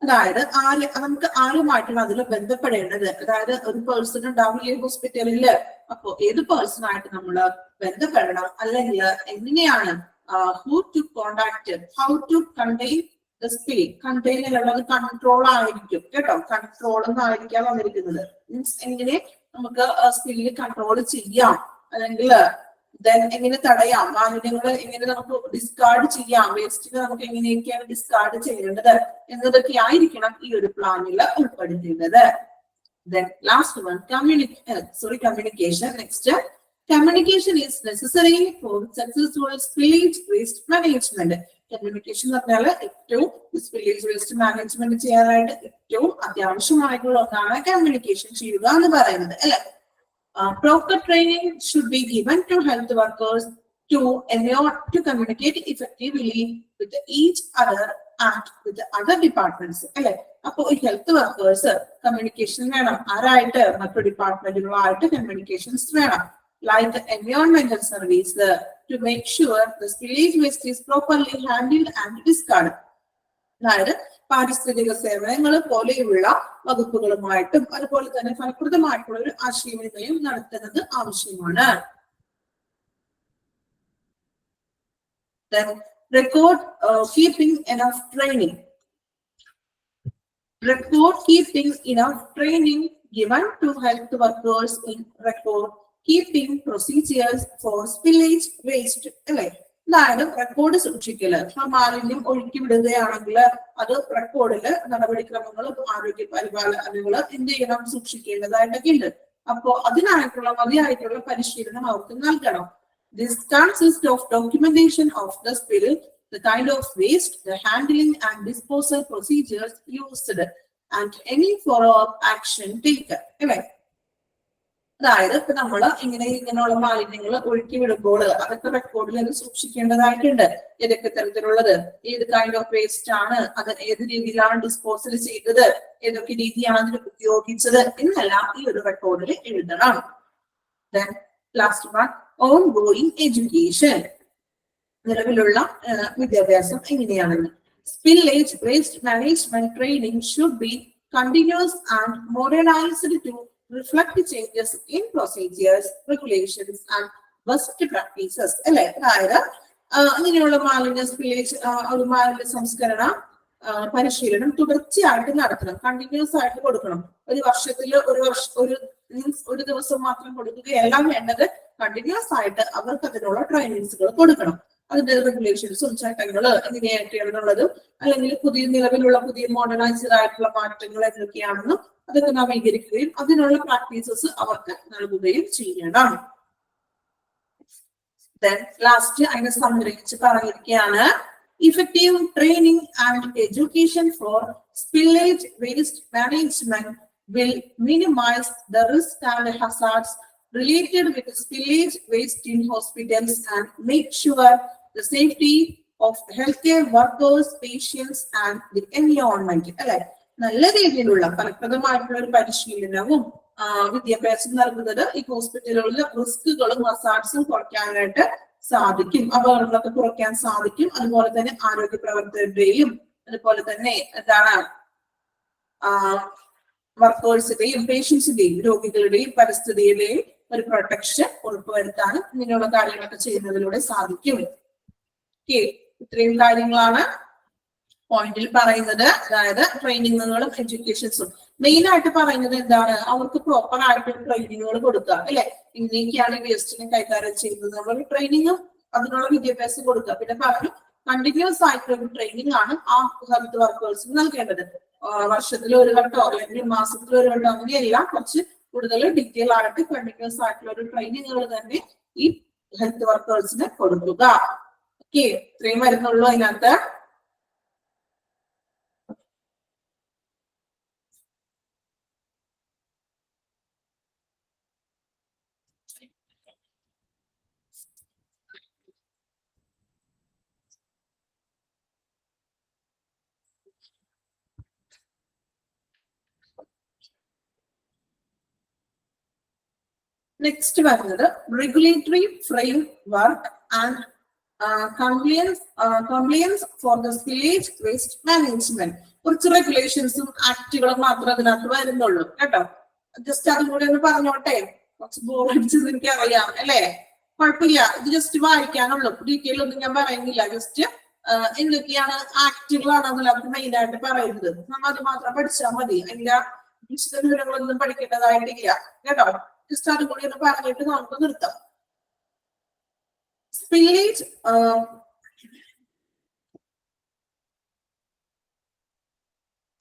അതായത് നമുക്ക് ആരുമായിട്ടാണ് അതിൽ ബന്ധപ്പെടേണ്ടത്. അതായത് ഒരു പേഴ്സൺ ഉണ്ടാവില്ലേ ഹോസ്പിറ്റലില്, അപ്പോ ഏത് പേഴ്സൺ ആയിട്ട് നമ്മൾ ബന്ധപ്പെടണം, അല്ലെങ്കിൽ എങ്ങനെയാണ് who to contact, how to contain the spill. കണ്ടെയ്നിലുള്ളത് കൺട്രോൾ ആയിരിക്കും കേട്ടോ, കൺട്രോൾ എന്നായിരിക്കാം വന്നിരിക്കുന്നത്. മീൻസ് എങ്ങനെ നമുക്ക് സ്പില്ല് കൺട്രോൾ ചെയ്യാം, അല്ലെങ്കിൽ ദെൻ എങ്ങനെ തടയാം, മാലിന്യങ്ങൾ എങ്ങനെ നമുക്ക് ഡിസ്കാർഡ് ചെയ്യാം, വേസ്റ്റിനെ നമുക്ക് എങ്ങനെയൊക്കെയാണ് ഡിസ്കാർഡ് ചെയ്യേണ്ടത് എന്നതൊക്കെ ആയിരിക്കണം ഈ ഒരു പ്ലാനിൽ ഉൾപ്പെടുത്തേണ്ടത്. Then last one, communication. Next, communication is necessary for successful spillage waste management. Communication എന്ന് പറഞ്ഞാൽ ഏറ്റവും സ്പില്ലേജ് വേസ്റ്റ് മാനേജ്മെന്റ് ചെയ്യാനായിട്ട് ഏറ്റവും അത്യാവശ്യമായിട്ടുള്ള ഒന്നാണ് കമ്മ്യൂണിക്കേഷൻ ചെയ്യുക എന്ന് പറയുന്നത്, അല്ലെ? Proper training should be given to health workers to enable to communicate effectively with each other and with the other departments, അല്ലെ? അപ്പൊ ഈ ഹെൽത്ത് വർക്കേഴ്സ് കമ്മ്യൂണിക്കേഷൻ വേണം. ആരായിട്ട്? മറ്റു ഡിപ്പാർട്ട്മെന്റുകളായിട്ട് കമ്മ്യൂണിക്കേഷൻസ് വേണം. ലൈക്ക് എൻവയോൺമെന്റൽ service to make sure the spillage waste is properly handled and discard. അതായത് പാരിസ്ഥിതിക സേവനങ്ങൾ പോലെയുള്ള വകുപ്പുകളുമായിട്ടും അതുപോലെ തന്നെ ഫലപ്രദമായിട്ടുള്ള ഒരു ആശയവിനിമയം നടത്തുന്നത് ആവശ്യമാണ്. Then record keeping enough training. Record keeping enough training given to health workers in record keeping procedures for spillage waste, അല്ലെ? അതായത് റെക്കോർഡ് സൂക്ഷിക്കല്. മാലിന്യം ഒഴുക്കി വിടുകയാണെങ്കിൽ അത് റെക്കോർഡില് നടപടിക്രമങ്ങളും ആരോഗ്യ പരിപാലനങ്ങള് എന്ത് ചെയ്യണം, സൂക്ഷിക്കേണ്ടതായിട്ടൊക്കെ ഉണ്ട്. അപ്പോ അതിനായിട്ടുള്ള മതിയായിട്ടുള്ള പരിശീലനം അവർക്ക് നൽകണം. This consists of documentation of the spill, the kind of waste, the handling and disposal procedures used, and any follow-up action taken. അല്ലേ? അതായത് ഇപ്പൊ നമ്മള് ഇങ്ങനെയുള്ള മാലിന്യങ്ങൾ ഒഴുക്കി വിടുമ്പോൾ അതൊക്കെ റെക്കോർഡിൽ അത് സൂക്ഷിക്കേണ്ടതായിട്ടുണ്ട്. ഏതൊക്കെ തരത്തിലുള്ളത്, ഏത് കൈൻഡ് ഓഫ് വേസ്റ്റ് ആണ്, അത് ഏത് രീതിയിലാണ് ഡിസ്പോസൽ ചെയ്തത്, ഏതൊക്കെ രീതിയാണ് അതിന് ഉപയോഗിച്ചത് എന്നെല്ലാം ഈ ഒരു റെക്കോർഡിൽ എഴുതണം. Then last one, ongoing education. നിലവിലുള്ള വിദ്യാഭ്യാസം എങ്ങനെയാണെന്ന്. Spillage waste management training should be continuous and modernized to reflect changes in procedures, regulations and best practices, അല്ലെ? അതായത് അങ്ങനെയുള്ള മാലിന്യ സ്പില്ലേജ് ഒരു മാലിന്യ സംസ്കരണ പരിശീലനം തുടർച്ചയായിട്ട് നടത്തണം, കണ്ടിന്യൂസ് ആയിട്ട് കൊടുക്കണം. ഒരു വർഷത്തിൽ ഒരു ദിവസം മാത്രം കൊടുക്കുകയല്ല വേണ്ടത്, കണ്ടിന്യൂസ് ആയിട്ട് അവർക്ക് അതിനുള്ള ട്രെയിനിങ്സുകൾ കൊടുക്കണം. അതിന്റെ റെഗുലേഷൻസും ചട്ടങ്ങള് എങ്ങനെയൊക്കെയാണെന്നുള്ളതും അല്ലെങ്കിൽ നിലവിലുള്ള പുതിയ മോഡേണൈസ്ഡ് ആയിട്ടുള്ള മാറ്റങ്ങൾ എന്തൊക്കെയാണെന്നും അതൊക്കെ നവീകരിക്കുകയും അതിനുള്ള പ്രാക്ടീസസ് അവർക്ക് നൽകുകയും ചെയ്യണം. Then ലാസ്റ്റ് അതിനെ സംഗ്രഹിച്ച് പറഞ്ഞിരിക്കുകയാണ്, effective training and education for spillage waste management will minimize the risk and hazards related with spillage waste in hospitals and make sure the safety of healthcare workers, patients and the environment. അല്ലെ? നല്ല രീതിയിലുള്ള ഫലപ്രദമായിട്ടുള്ള ഒരു പരിശീലനവും വിദ്യാഭ്യാസം നൽകുന്നത് ഈ ഹോസ്പിറ്റലുകളിലെ റിസ്കുകളും ഹസാർഡ്സും കുറയ്ക്കാനായിട്ട് സാധിക്കും, അപകടങ്ങളൊക്കെ കുറയ്ക്കാൻ സാധിക്കും. അതുപോലെ തന്നെ ആരോഗ്യ പ്രവർത്തകരുടെയും അതുപോലെ തന്നെ എന്താണ് വർക്കേഴ്സിന്റെയും പേഷ്യൻസിന്റെയും രോഗികളുടെയും പരിസ്ഥിതിയുടെയും ഒരു പ്രൊട്ടക്ഷൻ ഉറപ്പുവരുത്താനും ഇങ്ങനെയുള്ള കാര്യങ്ങളൊക്കെ ചെയ്യുന്നതിലൂടെ സാധിക്കും. ഇത്രയും കാര്യങ്ങളാണ് പോയിന്റിൽ പറയുന്നത്. അതായത് ട്രെയിനിങ്ങുകളും എഡ്യൂക്കേഷൻസും മെയിൻ ആയിട്ട് പറയുന്നത് എന്താണ്, അവർക്ക് പ്രോപ്പർ ആയിട്ട് ട്രെയിനിങ്ങുകൾ കൊടുക്കുക, അല്ലെ? ഇങ്ങനെയൊക്കെയാണ് വേസ്റ്റിനെ കൈകാര്യം ചെയ്യുന്നത്, നമ്മൾ ട്രെയിനിങ്ങും അതിനുള്ള വിദ്യാഭ്യാസം കൊടുക്കുക. പിന്നെ പറഞ്ഞു കണ്ടിന്യൂസ് ആയിട്ടുള്ള ട്രെയിനിങ് ആണ് ആ ഹെൽത്ത് വർക്കേഴ്സിന് നൽകേണ്ടത്. വർഷത്തിൽ ഒരു വട്ടോ അല്ലെങ്കിൽ മാസത്തിൽ ഒരു വട്ടോ അങ്ങനെയല്ല, കുറച്ച് കൂടുതൽ ഡീറ്റെയിൽ ആയിട്ട് കണ്ടിന്യൂസ് ആയിട്ടുള്ള ഒരു ട്രെയിനിങ്ങുകൾ തന്നെ ഈ ഹെൽത്ത് വർക്കേഴ്സിന് കൊടുക്കുക. ഓക്കെ, ഇത്രയും വരുന്നുള്ളൂ അതിനകത്ത്. നെക്സ്റ്റ് വരുന്നത് regulatory frame work and compliance for the spillage waste management. കുറച്ച് റെഗുലേഷൻസും ആക്ടുകളും മാത്രമേ അതിനകത്ത് വരുന്നുള്ളൂ കേട്ടോ. ജസ്റ്റ് അതും കൂടെ ഒന്ന് പറഞ്ഞോട്ടെ, കുറച്ച് ബോർ അടിച്ചത് എനിക്ക് അറിയാം അല്ലെ, കുഴപ്പമില്ല. ഇത് ജസ്റ്റ് വായിക്കാനുള്ളൂ, ഡീറ്റെയിൽ ഒന്നും ഞാൻ പറയുന്നില്ല. ജസ്റ്റ് എന്തൊക്കെയാണ് ആക്ടുകളാണ് അതിനകത്ത് മെയിൻ ആയിട്ട് പറയുന്നത്, നമ്മൾ അത് മാത്രം പഠിച്ചാൽ മതി. അതിന്റെ വിശദ വിവരങ്ങളൊന്നും പഠിക്കേണ്ടതായിട്ടില്ല കേട്ടോ. ജസ്റ്റ് അതും കൂടി ഒന്ന് പറഞ്ഞിട്ട് നമുക്ക് നിർത്താം. Spillage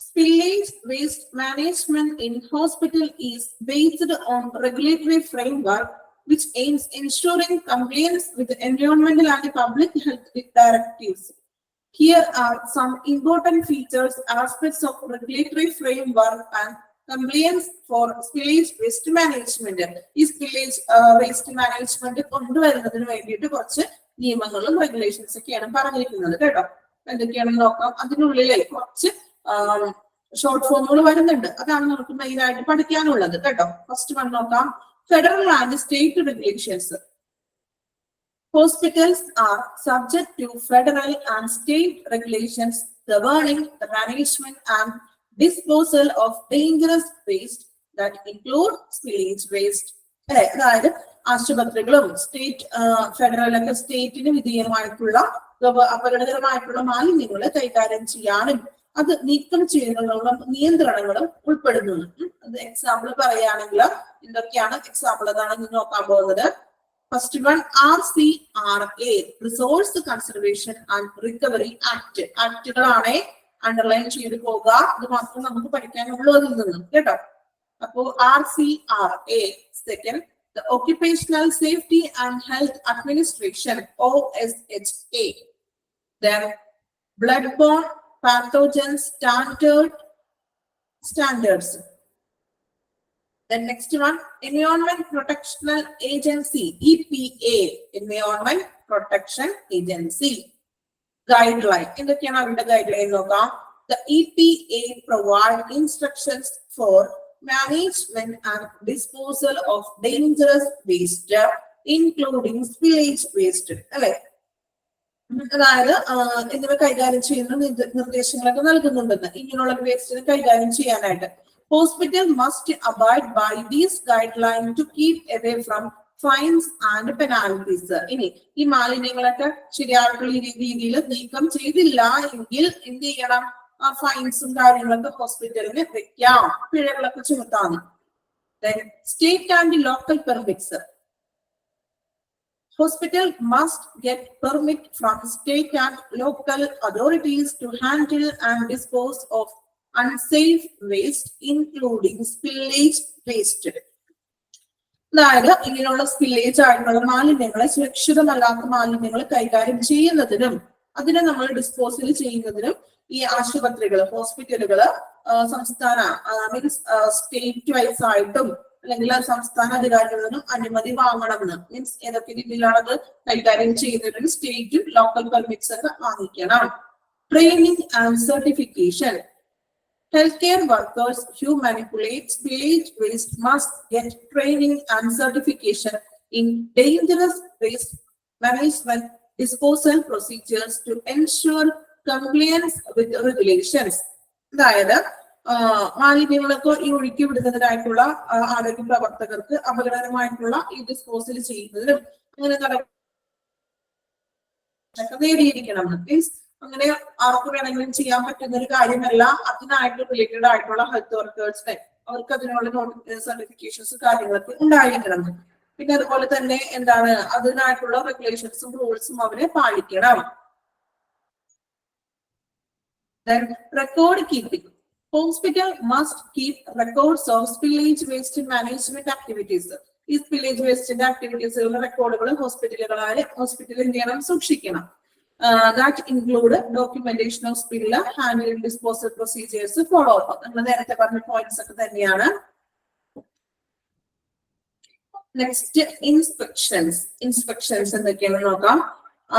spillage waste management in hospital is based on regulatory framework which aims ensuring compliance with the environmental and public health directives. Here are some important features, aspects of regulatory framework and compliance for spillage waste management. Is spillage waste management കൊണ്ടുവരുന്നതിന് വേണ്ടിയിട്ട് കുറച്ച് നിയമങ്ങളും regulations ഒക്കെയാണ് പറഞ്ഞിരിക്കുന്നത് കേട്ടോ. എന്തൊക്കെയാണെന്ന് നോക്കാം. അതിനുള്ളിലെ കുറച്ച് ഷോർട്ട് ഫോമുകൾ വരുന്നുണ്ട്. അതാണ് നമുക്ക് മെയിൻ ആയിട്ട് പഠിക്കാനുള്ളത് കേട്ടോ. ഫസ്റ്റ് വൺ നോക്കാം. Federal and state regulations. Hospitals are subject to federal and state regulations governing the management and disposal of dangerous waste that include spillage waste. അതായത് ആശുപത്രികളും സ്റ്റേറ്റ് ഫെഡറൽ ഒക്കെ സ്റ്റേറ്റിന് വിധേയമായിട്ടുള്ള അപകടകരമായിട്ടുള്ള മാലിന്യങ്ങൾ കൈകാര്യം ചെയ്യാനും അത് നീക്കം ചെയ്യുന്നതിനുള്ള നിയന്ത്രണങ്ങളും ഉൾപ്പെടുന്നു. അത് എക്സാമ്പിൾ പറയുകയാണെങ്കിൽ എന്തൊക്കെയാണ് എക്സാമ്പിൾ അതാണ് നോക്കാൻ പോകുന്നത്. First one, RCRA, Resource Conservation and Recovery Act. ആക്ടുകളാണ് അണ്ടർലൈൻ ചെയ്ത് പോകുക. ഇത് മാത്രം നമുക്ക് പഠിക്കാനുള്ളൂ അതിൽ നിന്നും കേട്ടോ. അപ്പോ RCRA. Second, the Occupational Safety and Health Administration, OSHA. Then Bloodborne Pathogen Standards. The next one, Environment Protection Agency, EPA, Environment Protection Agency. Guideline. എന്തൊക്കെയാണ് അവരുടെ ഗൈഡ്ലൈൻ നോക്കാം. The EPA provide instructions for management and disposal of dangerous waste, including spillage waste. അല്ലെ, അതായത് എന്നിവ കൈകാര്യം ചെയ്യുന്ന നിർദ്ദേശങ്ങളൊക്കെ നൽകുന്നുണ്ടെന്ന് ഇങ്ങനെയുള്ള വേസ്റ്റിന് കൈകാര്യം ചെയ്യാനായിട്ട്. Hospital must abide by these guidelines to keep away from fines and penalties. ഇനി ഈ മാലിന്യങ്ങളൊക്കെ ശരിയായിട്ടുള്ള രീതിയിൽ നീക്കം ചെയ്തില്ല എങ്കിൽ എന്ത് ചെയ്യണം? ഫൈൻസും കാര്യങ്ങളൊക്കെ ഹോസ്പിറ്റലിന് വെക്കാം, പിഴകളൊക്കെ ചുമത്താം. Then state and local permits. Hospital must get permit from state and local authorities to handle and dispose of unsafe waste, including spillage waste. അതായത് ഇങ്ങനെയുള്ള സ്പില്ലേജ് ആയിട്ടുള്ള മാലിന്യങ്ങളെ, സുരക്ഷിതമല്ലാത്ത മാലിന്യങ്ങൾ കൈകാര്യം ചെയ്യുന്നതിനും അതിനെ നമ്മൾ ഡിസ്പോസൽ ചെയ്യുന്നതിനും ഈ ആശുപത്രികൾ, ഹോസ്പിറ്റലുകള് സംസ്ഥാന മീൻസ് സ്റ്റേറ്റ് വൈസ് ആയിട്ടും അല്ലെങ്കിൽ സംസ്ഥാന അധികാരികളിൽ നിന്നും അനുമതി വാങ്ങണമെന്ന്. മീൻസ് ഏതൊക്കെ രീതിയിലാണത് കൈകാര്യം ചെയ്യുന്നതിനും സ്റ്റേറ്റും ലോക്കൽ പെർമിറ്റ്സ് ഒക്കെ വാങ്ങിക്കണം. Training and certification. Healthcare workers who manipulate spillage waste must get training and certification in dangerous waste management disposal procedures to ensure compliance with regulations. അതായത് മാലിന്യങ്ങളൊക്കെ ഈ ഒഴുക്കി വിടുന്നതിനായിട്ടുള്ള ആരോഗ്യ പ്രവർത്തകർക്ക് അപകടകരമായിട്ടുള്ള ഈ ഡിസ്പോസൽ ചെയ്യുന്നതിനും അങ്ങനെ നേടിയിരിക്കണം. മീൻസ് അങ്ങനെ ആർക്ക് വേണമെങ്കിലും ചെയ്യാൻ പറ്റുന്ന ഒരു കാര്യമല്ല. അതിനായിട്ട് റിലേറ്റഡ് ആയിട്ടുള്ള ഹെൽത്ത് വർക്കേഴ്സിനെ അവർക്ക് അതിനുള്ള സർട്ടിഫിക്കേഷൻസ് കാര്യങ്ങളൊക്കെ ഉണ്ടായിരിക്കണം. പിന്നെ അതുപോലെ തന്നെ എന്താണ് അതിനായിട്ടുള്ള റെഗുലേഷൻസും റൂൾസും അവരെ പാലിക്കണം. Record keeping. Hospital must keep records of spillage waste management activities. ഈ സ്പില്ലേജ് വേസ്റ്റിന്റെ ആക്ടിവിറ്റീസുകളുടെ റെക്കോർഡുകൾ ഹോസ്പിറ്റലിൽ എന്ത് ചെയ്യണം? സൂക്ഷിക്കണം. That include documentation of spill, handling disposal procedures, follow up. നമ്മൾ നേരത്തെ പറഞ്ഞ പോയിന്റ്സ് ഒക്കെ തന്നെയാണ്. നെക്സ്റ്റ് ഇൻസ്പെക്ഷൻസ് എന്തൊക്കെയാണെന്ന് നോക്കാം.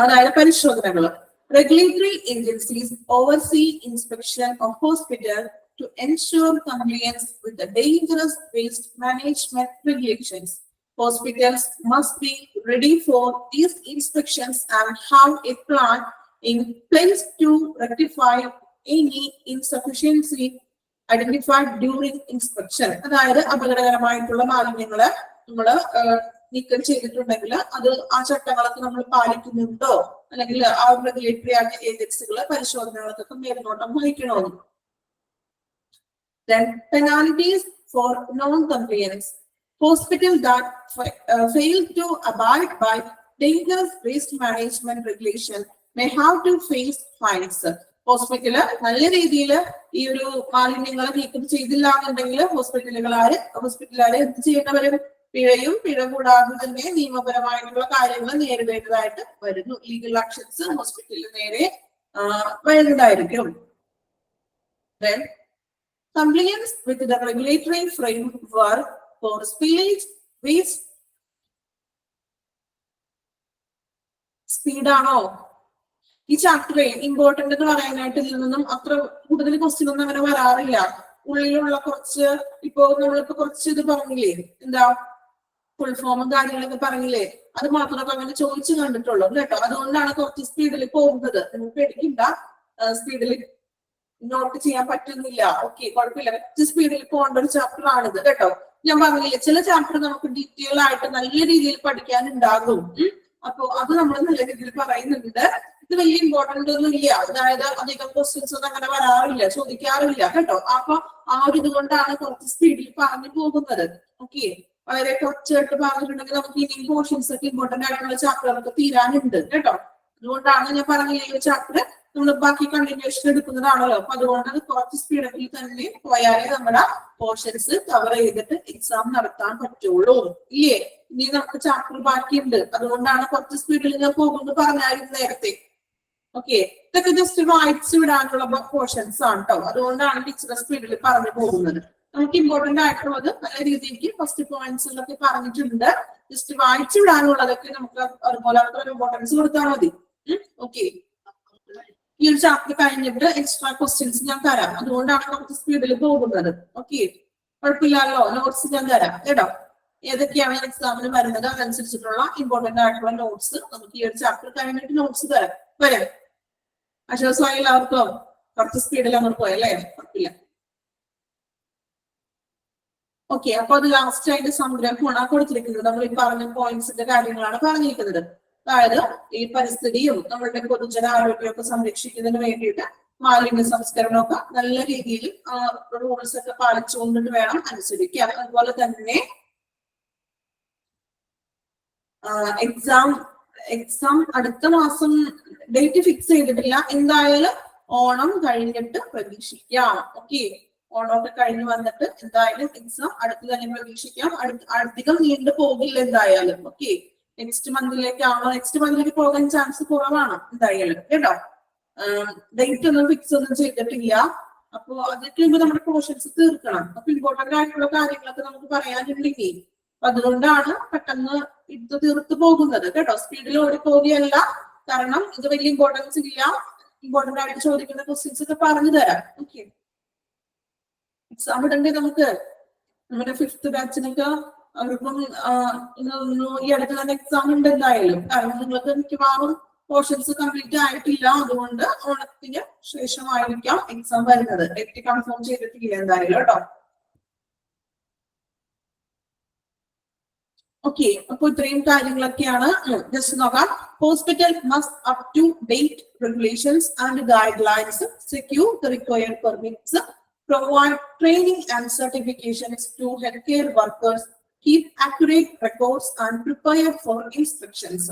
അതായത് പരിശോധനകൾ. Regulatory agencies oversee inspection of hospital to ensure compliance with the dangerous waste management regulations. Hospitals must be ready for these inspections and have a plan in place to rectify any insufficiency identified during inspection. അതായത് അപകടകരമായിട്ടുള്ള മാലിന്യങ്ങള് നമ്മള് നീക്കം ചെയ്തിട്ടുണ്ടെങ്കിൽ അത് ആ ചട്ടങ്ങളൊക്കെ നമ്മൾ പാലിക്കുന്നുണ്ടോ അല്ലെങ്കിൽ ആ റെഗുലേറ്ററി ഏജൻസികള് പരിശോധനകൾക്കൊക്കെ മേൽനോട്ടം വഹിക്കണമെന്ന്. Then penalties for non-compliance. Hospitals that fail to abide by dangerous waste management regulation may have to face fines. Hospital നല്ല രീതിയിൽ ഈ ഒരു മാലിന്യങ്ങളെ നീക്കം ചെയ്തില്ല എന്നുണ്ടെങ്കിൽ ഹോസ്പിറ്റലുകാരെ എന്ത് ചെയ്യേണ്ടവരും പിഴയും പിഴ കൂടാതെ തന്നെ നിയമപരമായിട്ടുള്ള കാര്യങ്ങൾ നേരിടേണ്ടതായിട്ട് വരുന്നു. ലീഗൽ ആക്ഷൻസ് ഹോസ്പിറ്റലിന് നേരെ വരുന്നതായിരിക്കും. Then compliance with the regulatory framework for spillage waste speed ആണോ? ഈ ചാപ്റ്ററെ ഇമ്പോർട്ടന്റ് എന്ന് പറയാനായിട്ട് ഇതിൽ നിന്നും അത്ര കൂടുതൽ ക്വസ്റ്റ്യൻ ഒന്നും അങ്ങനെ വരാറില്ല. ഉള്ളിലുള്ള കുറച്ച് ഇപ്പോ നമ്മളിപ്പോ കുറച്ച് ഇത് പറഞ്ഞില്ലേ, എന്താ ഫുൾ ഫോമും കാര്യങ്ങളൊക്കെ പറഞ്ഞില്ലേ, അത് മാത്രമൊക്കെ അങ്ങനെ ചോദിച്ചു കണ്ടിട്ടുള്ളൂ കേട്ടോ. അതുകൊണ്ടാണ് കുറച്ച് സ്പീഡിൽ പോകുന്നത്. നിങ്ങൾ പേടിക്കണ്ട, സ്പീഡിൽ നോട്ട് ചെയ്യാൻ പറ്റുന്നില്ല. ഓക്കെ, കുഴപ്പമില്ല. കുറച്ച് സ്പീഡിൽ പോകേണ്ട ഒരു ചാപ്റ്റർ ആണിത് കേട്ടോ. ഞാൻ പറഞ്ഞില്ലേ, ചില ചാപ്റ്റർ നമുക്ക് ഡീറ്റെയിൽ ആയിട്ട് നല്ല രീതിയിൽ പഠിക്കാനുണ്ടാകും. അപ്പൊ അത് നമ്മൾ നല്ല രീതിയിൽ പറയുന്നുണ്ട്. ഇത് വലിയ ഇമ്പോർട്ടന്റ് ഒന്നും ഇല്ല, അതായത് അധികം ക്വസ്റ്റ്യൻസ് ഒന്നും അങ്ങനെ വരാറില്ല, ചോദിക്കാറില്ല കേട്ടോ. അപ്പൊ ആ ഒരു ഇതുകൊണ്ടാണ് കുറച്ച് സ്പീഡിൽ പറഞ്ഞു പോകുന്നത്. ഓക്കെ, വളരെ കുറച്ചായിട്ട് പറഞ്ഞിട്ടുണ്ടെങ്കിൽ നമുക്ക് ഇനി പോർഷൻസ് ഒക്കെ ഇമ്പോർട്ടന്റ് ആയിട്ടുള്ള ചാപ്റ്ററുകളൊക്കെ തീരാനുണ്ട് കേട്ടോ. അതുകൊണ്ടാണ് ഞാൻ പറഞ്ഞില്ല, ഈ ചാപ്റ്റർ നമ്മൾ ബാക്കി കണ്ടിന്യൂഷൻ എടുക്കുന്നതാണല്ലോ. അപ്പൊ അതുകൊണ്ട് കുറച്ച് സ്പീഡിൽ തന്നെ പോയാലേ നമ്മുടെ പോർഷൻസ് കവർ ചെയ്തിട്ട് എക്സാം നടത്താൻ പറ്റുള്ളൂ. ഇല്ലേ? ഇനി നമുക്ക് ചാപ്റ്റർ ബാക്കിയുണ്ട്, അതുകൊണ്ടാണ് കുറച്ച് സ്പീഡിൽ ഞാൻ പോകുന്നത് പറഞ്ഞായിരുന്നു നേരത്തെ. ഓക്കെ, ഇതൊക്കെ ജസ്റ്റ് വായിച്ചു വിടാനുള്ള പോർഷൻസ് ആണ് കേട്ടോ. അതുകൊണ്ടാണ് ടീച്ചർ സ്പീഡിൽ പറഞ്ഞു പോകുന്നത്. നമുക്ക് ഇമ്പോർട്ടന്റ് ആയിട്ടുള്ളത് നല്ല രീതിക്ക് ഫസ്റ്റ് പോയിന്റ്സിലൊക്കെ പറഞ്ഞിട്ടുണ്ട്. ജസ്റ്റ് വായിച്ചു വിടാനുള്ളതൊക്കെ നമുക്ക് അതുപോലെ അത്ര ഇമ്പോർട്ടൻസ് കൊടുത്താൽ മതി. ഓക്കെ, ഈ ഒരു ചാപ്റ്റർ കഴിഞ്ഞിട്ട് എക്സ്ട്രാ ക്വസ്റ്റ്യൻസ് ഞാൻ തരാം. അതുകൊണ്ടാണ് നമുക്ക് സ്പീഡിൽ പോകുന്നത്. ഓക്കെ, കുഴപ്പമില്ലല്ലോ. നോട്ട്സ് ഞാൻ തരാം കേട്ടോ. ഏതൊക്കെയാണ് എക്സാമിന് വരുന്നത് അതനുസരിച്ചിട്ടുള്ള ഇമ്പോർട്ടന്റ് ആയിട്ടുള്ള നോട്ട്സ് നമുക്ക് ഈ ഒരു ചാപ്റ്റർ കഴിഞ്ഞിട്ട് നോട്ട്സ് തരാം. വരും ആശ്വാസമായി എല്ലാവർക്കും? കുറച്ച് സ്പീഡിൽ അങ്ങോട്ട് പോയല്ലേ? കുഴപ്പമില്ല. ഓക്കെ, അപ്പൊ അത് ലാസ്റ്റ് ആയിട്ട് സംഗ്രഹമാണ് കൊടുത്തിരിക്കുന്നത്. നമ്മൾ ഈ പറഞ്ഞ പോയിന്റ്സിന്റെ കാര്യങ്ങളാണ് പറഞ്ഞിരിക്കുന്നത്. അതായത് ഈ പരിസ്ഥിതിയും നമ്മളുടെ പൊതുജനാരോഗ്യമൊക്കെ സംരക്ഷിക്കുന്നതിന് വേണ്ടിയിട്ട് മാലിന്യ സംസ്കരണമൊക്കെ നല്ല രീതിയിൽ റൂൾസ് ഒക്കെ പാലിച്ചുകൊണ്ടിട്ട് വേണം അനുസരിക്കാൻ. അതുപോലെ തന്നെ എക്സാം അടുത്ത മാസം ഡേറ്റ് ഫിക്സ് ചെയ്തിട്ടില്ല. എന്തായാലും ഓണം കഴിഞ്ഞിട്ട് പ്രതീക്ഷിക്കാം. ഓക്കെ, ഓണമൊക്കെ കഴിഞ്ഞ് വന്നിട്ട് എന്തായാലും എക്സാം അടുത്ത് തന്നെ പ്രതീക്ഷിക്കാം. അധികം നീണ്ടു പോകില്ല എന്തായാലും. ഓക്കെ, നെക്സ്റ്റ് മന്തിലേക്കാണോ? നെക്സ്റ്റ് മന്തിലേക്ക് പോകാൻ ചാൻസ് കുറവാണ് എന്തായാലും കേട്ടോ. ഡേറ്റ് ഒന്നും ഫിക്സ് ഒന്നും ചെയ്തിട്ടില്ല. അപ്പൊ അതൊക്കെ നമ്മുടെ പോർഷൻസ് തീർക്കണം. അപ്പൊ ഇമ്പോർട്ടന്റ് ആയിട്ടുള്ള കാര്യങ്ങളൊക്കെ നമുക്ക് പറയാനുണ്ടെങ്കിൽ അതുകൊണ്ടാണ് പെട്ടെന്ന് ഇത് തീർത്ത് പോകുന്നത് കേട്ടോ. സ്പീഡിൽ ഓടിപ്പോവുകയല്ല, കാരണം ഇത് വലിയ ഇമ്പോർട്ടൻസ് ഇല്ല. ഇമ്പോർട്ടന്റ് ആയിട്ട് ചോദിക്കുന്ന ക്വസ്റ്റ്യൻസ് ഒക്കെ പറഞ്ഞു തരാം. ഓക്കെ, എക്സാം ഇടണ്ടേ നമുക്ക്? നമ്മുടെ 5th ബാച്ചിനൊക്കെ അവർക്കും ഈ അടുത്ത് തന്നെ എക്സാം ഉണ്ട് എന്തായാലും. കാരണം നിങ്ങൾക്ക് മിക്കവാറും പോർഷൻസ് കംപ്ലീറ്റ് ആയിട്ടില്ല. അതുകൊണ്ട് ഓണത്തിന് ശേഷമായിരിക്കാം എക്സാം വരുന്നത്. ഡേറ്റ് കൺഫേം ചെയ്തിട്ടില്ല എന്തായാലും കേട്ടോ. ഓക്കെ, അപ്പൊ ഇത്രയും കാര്യങ്ങളൊക്കെയാണ്. ജസ്റ്റ് നോക്കാം. Hospital must up to date regulations and guidelines, secure the required permits, provide training and certifications to healthcare workers, keep accurate records and prepare for inspections.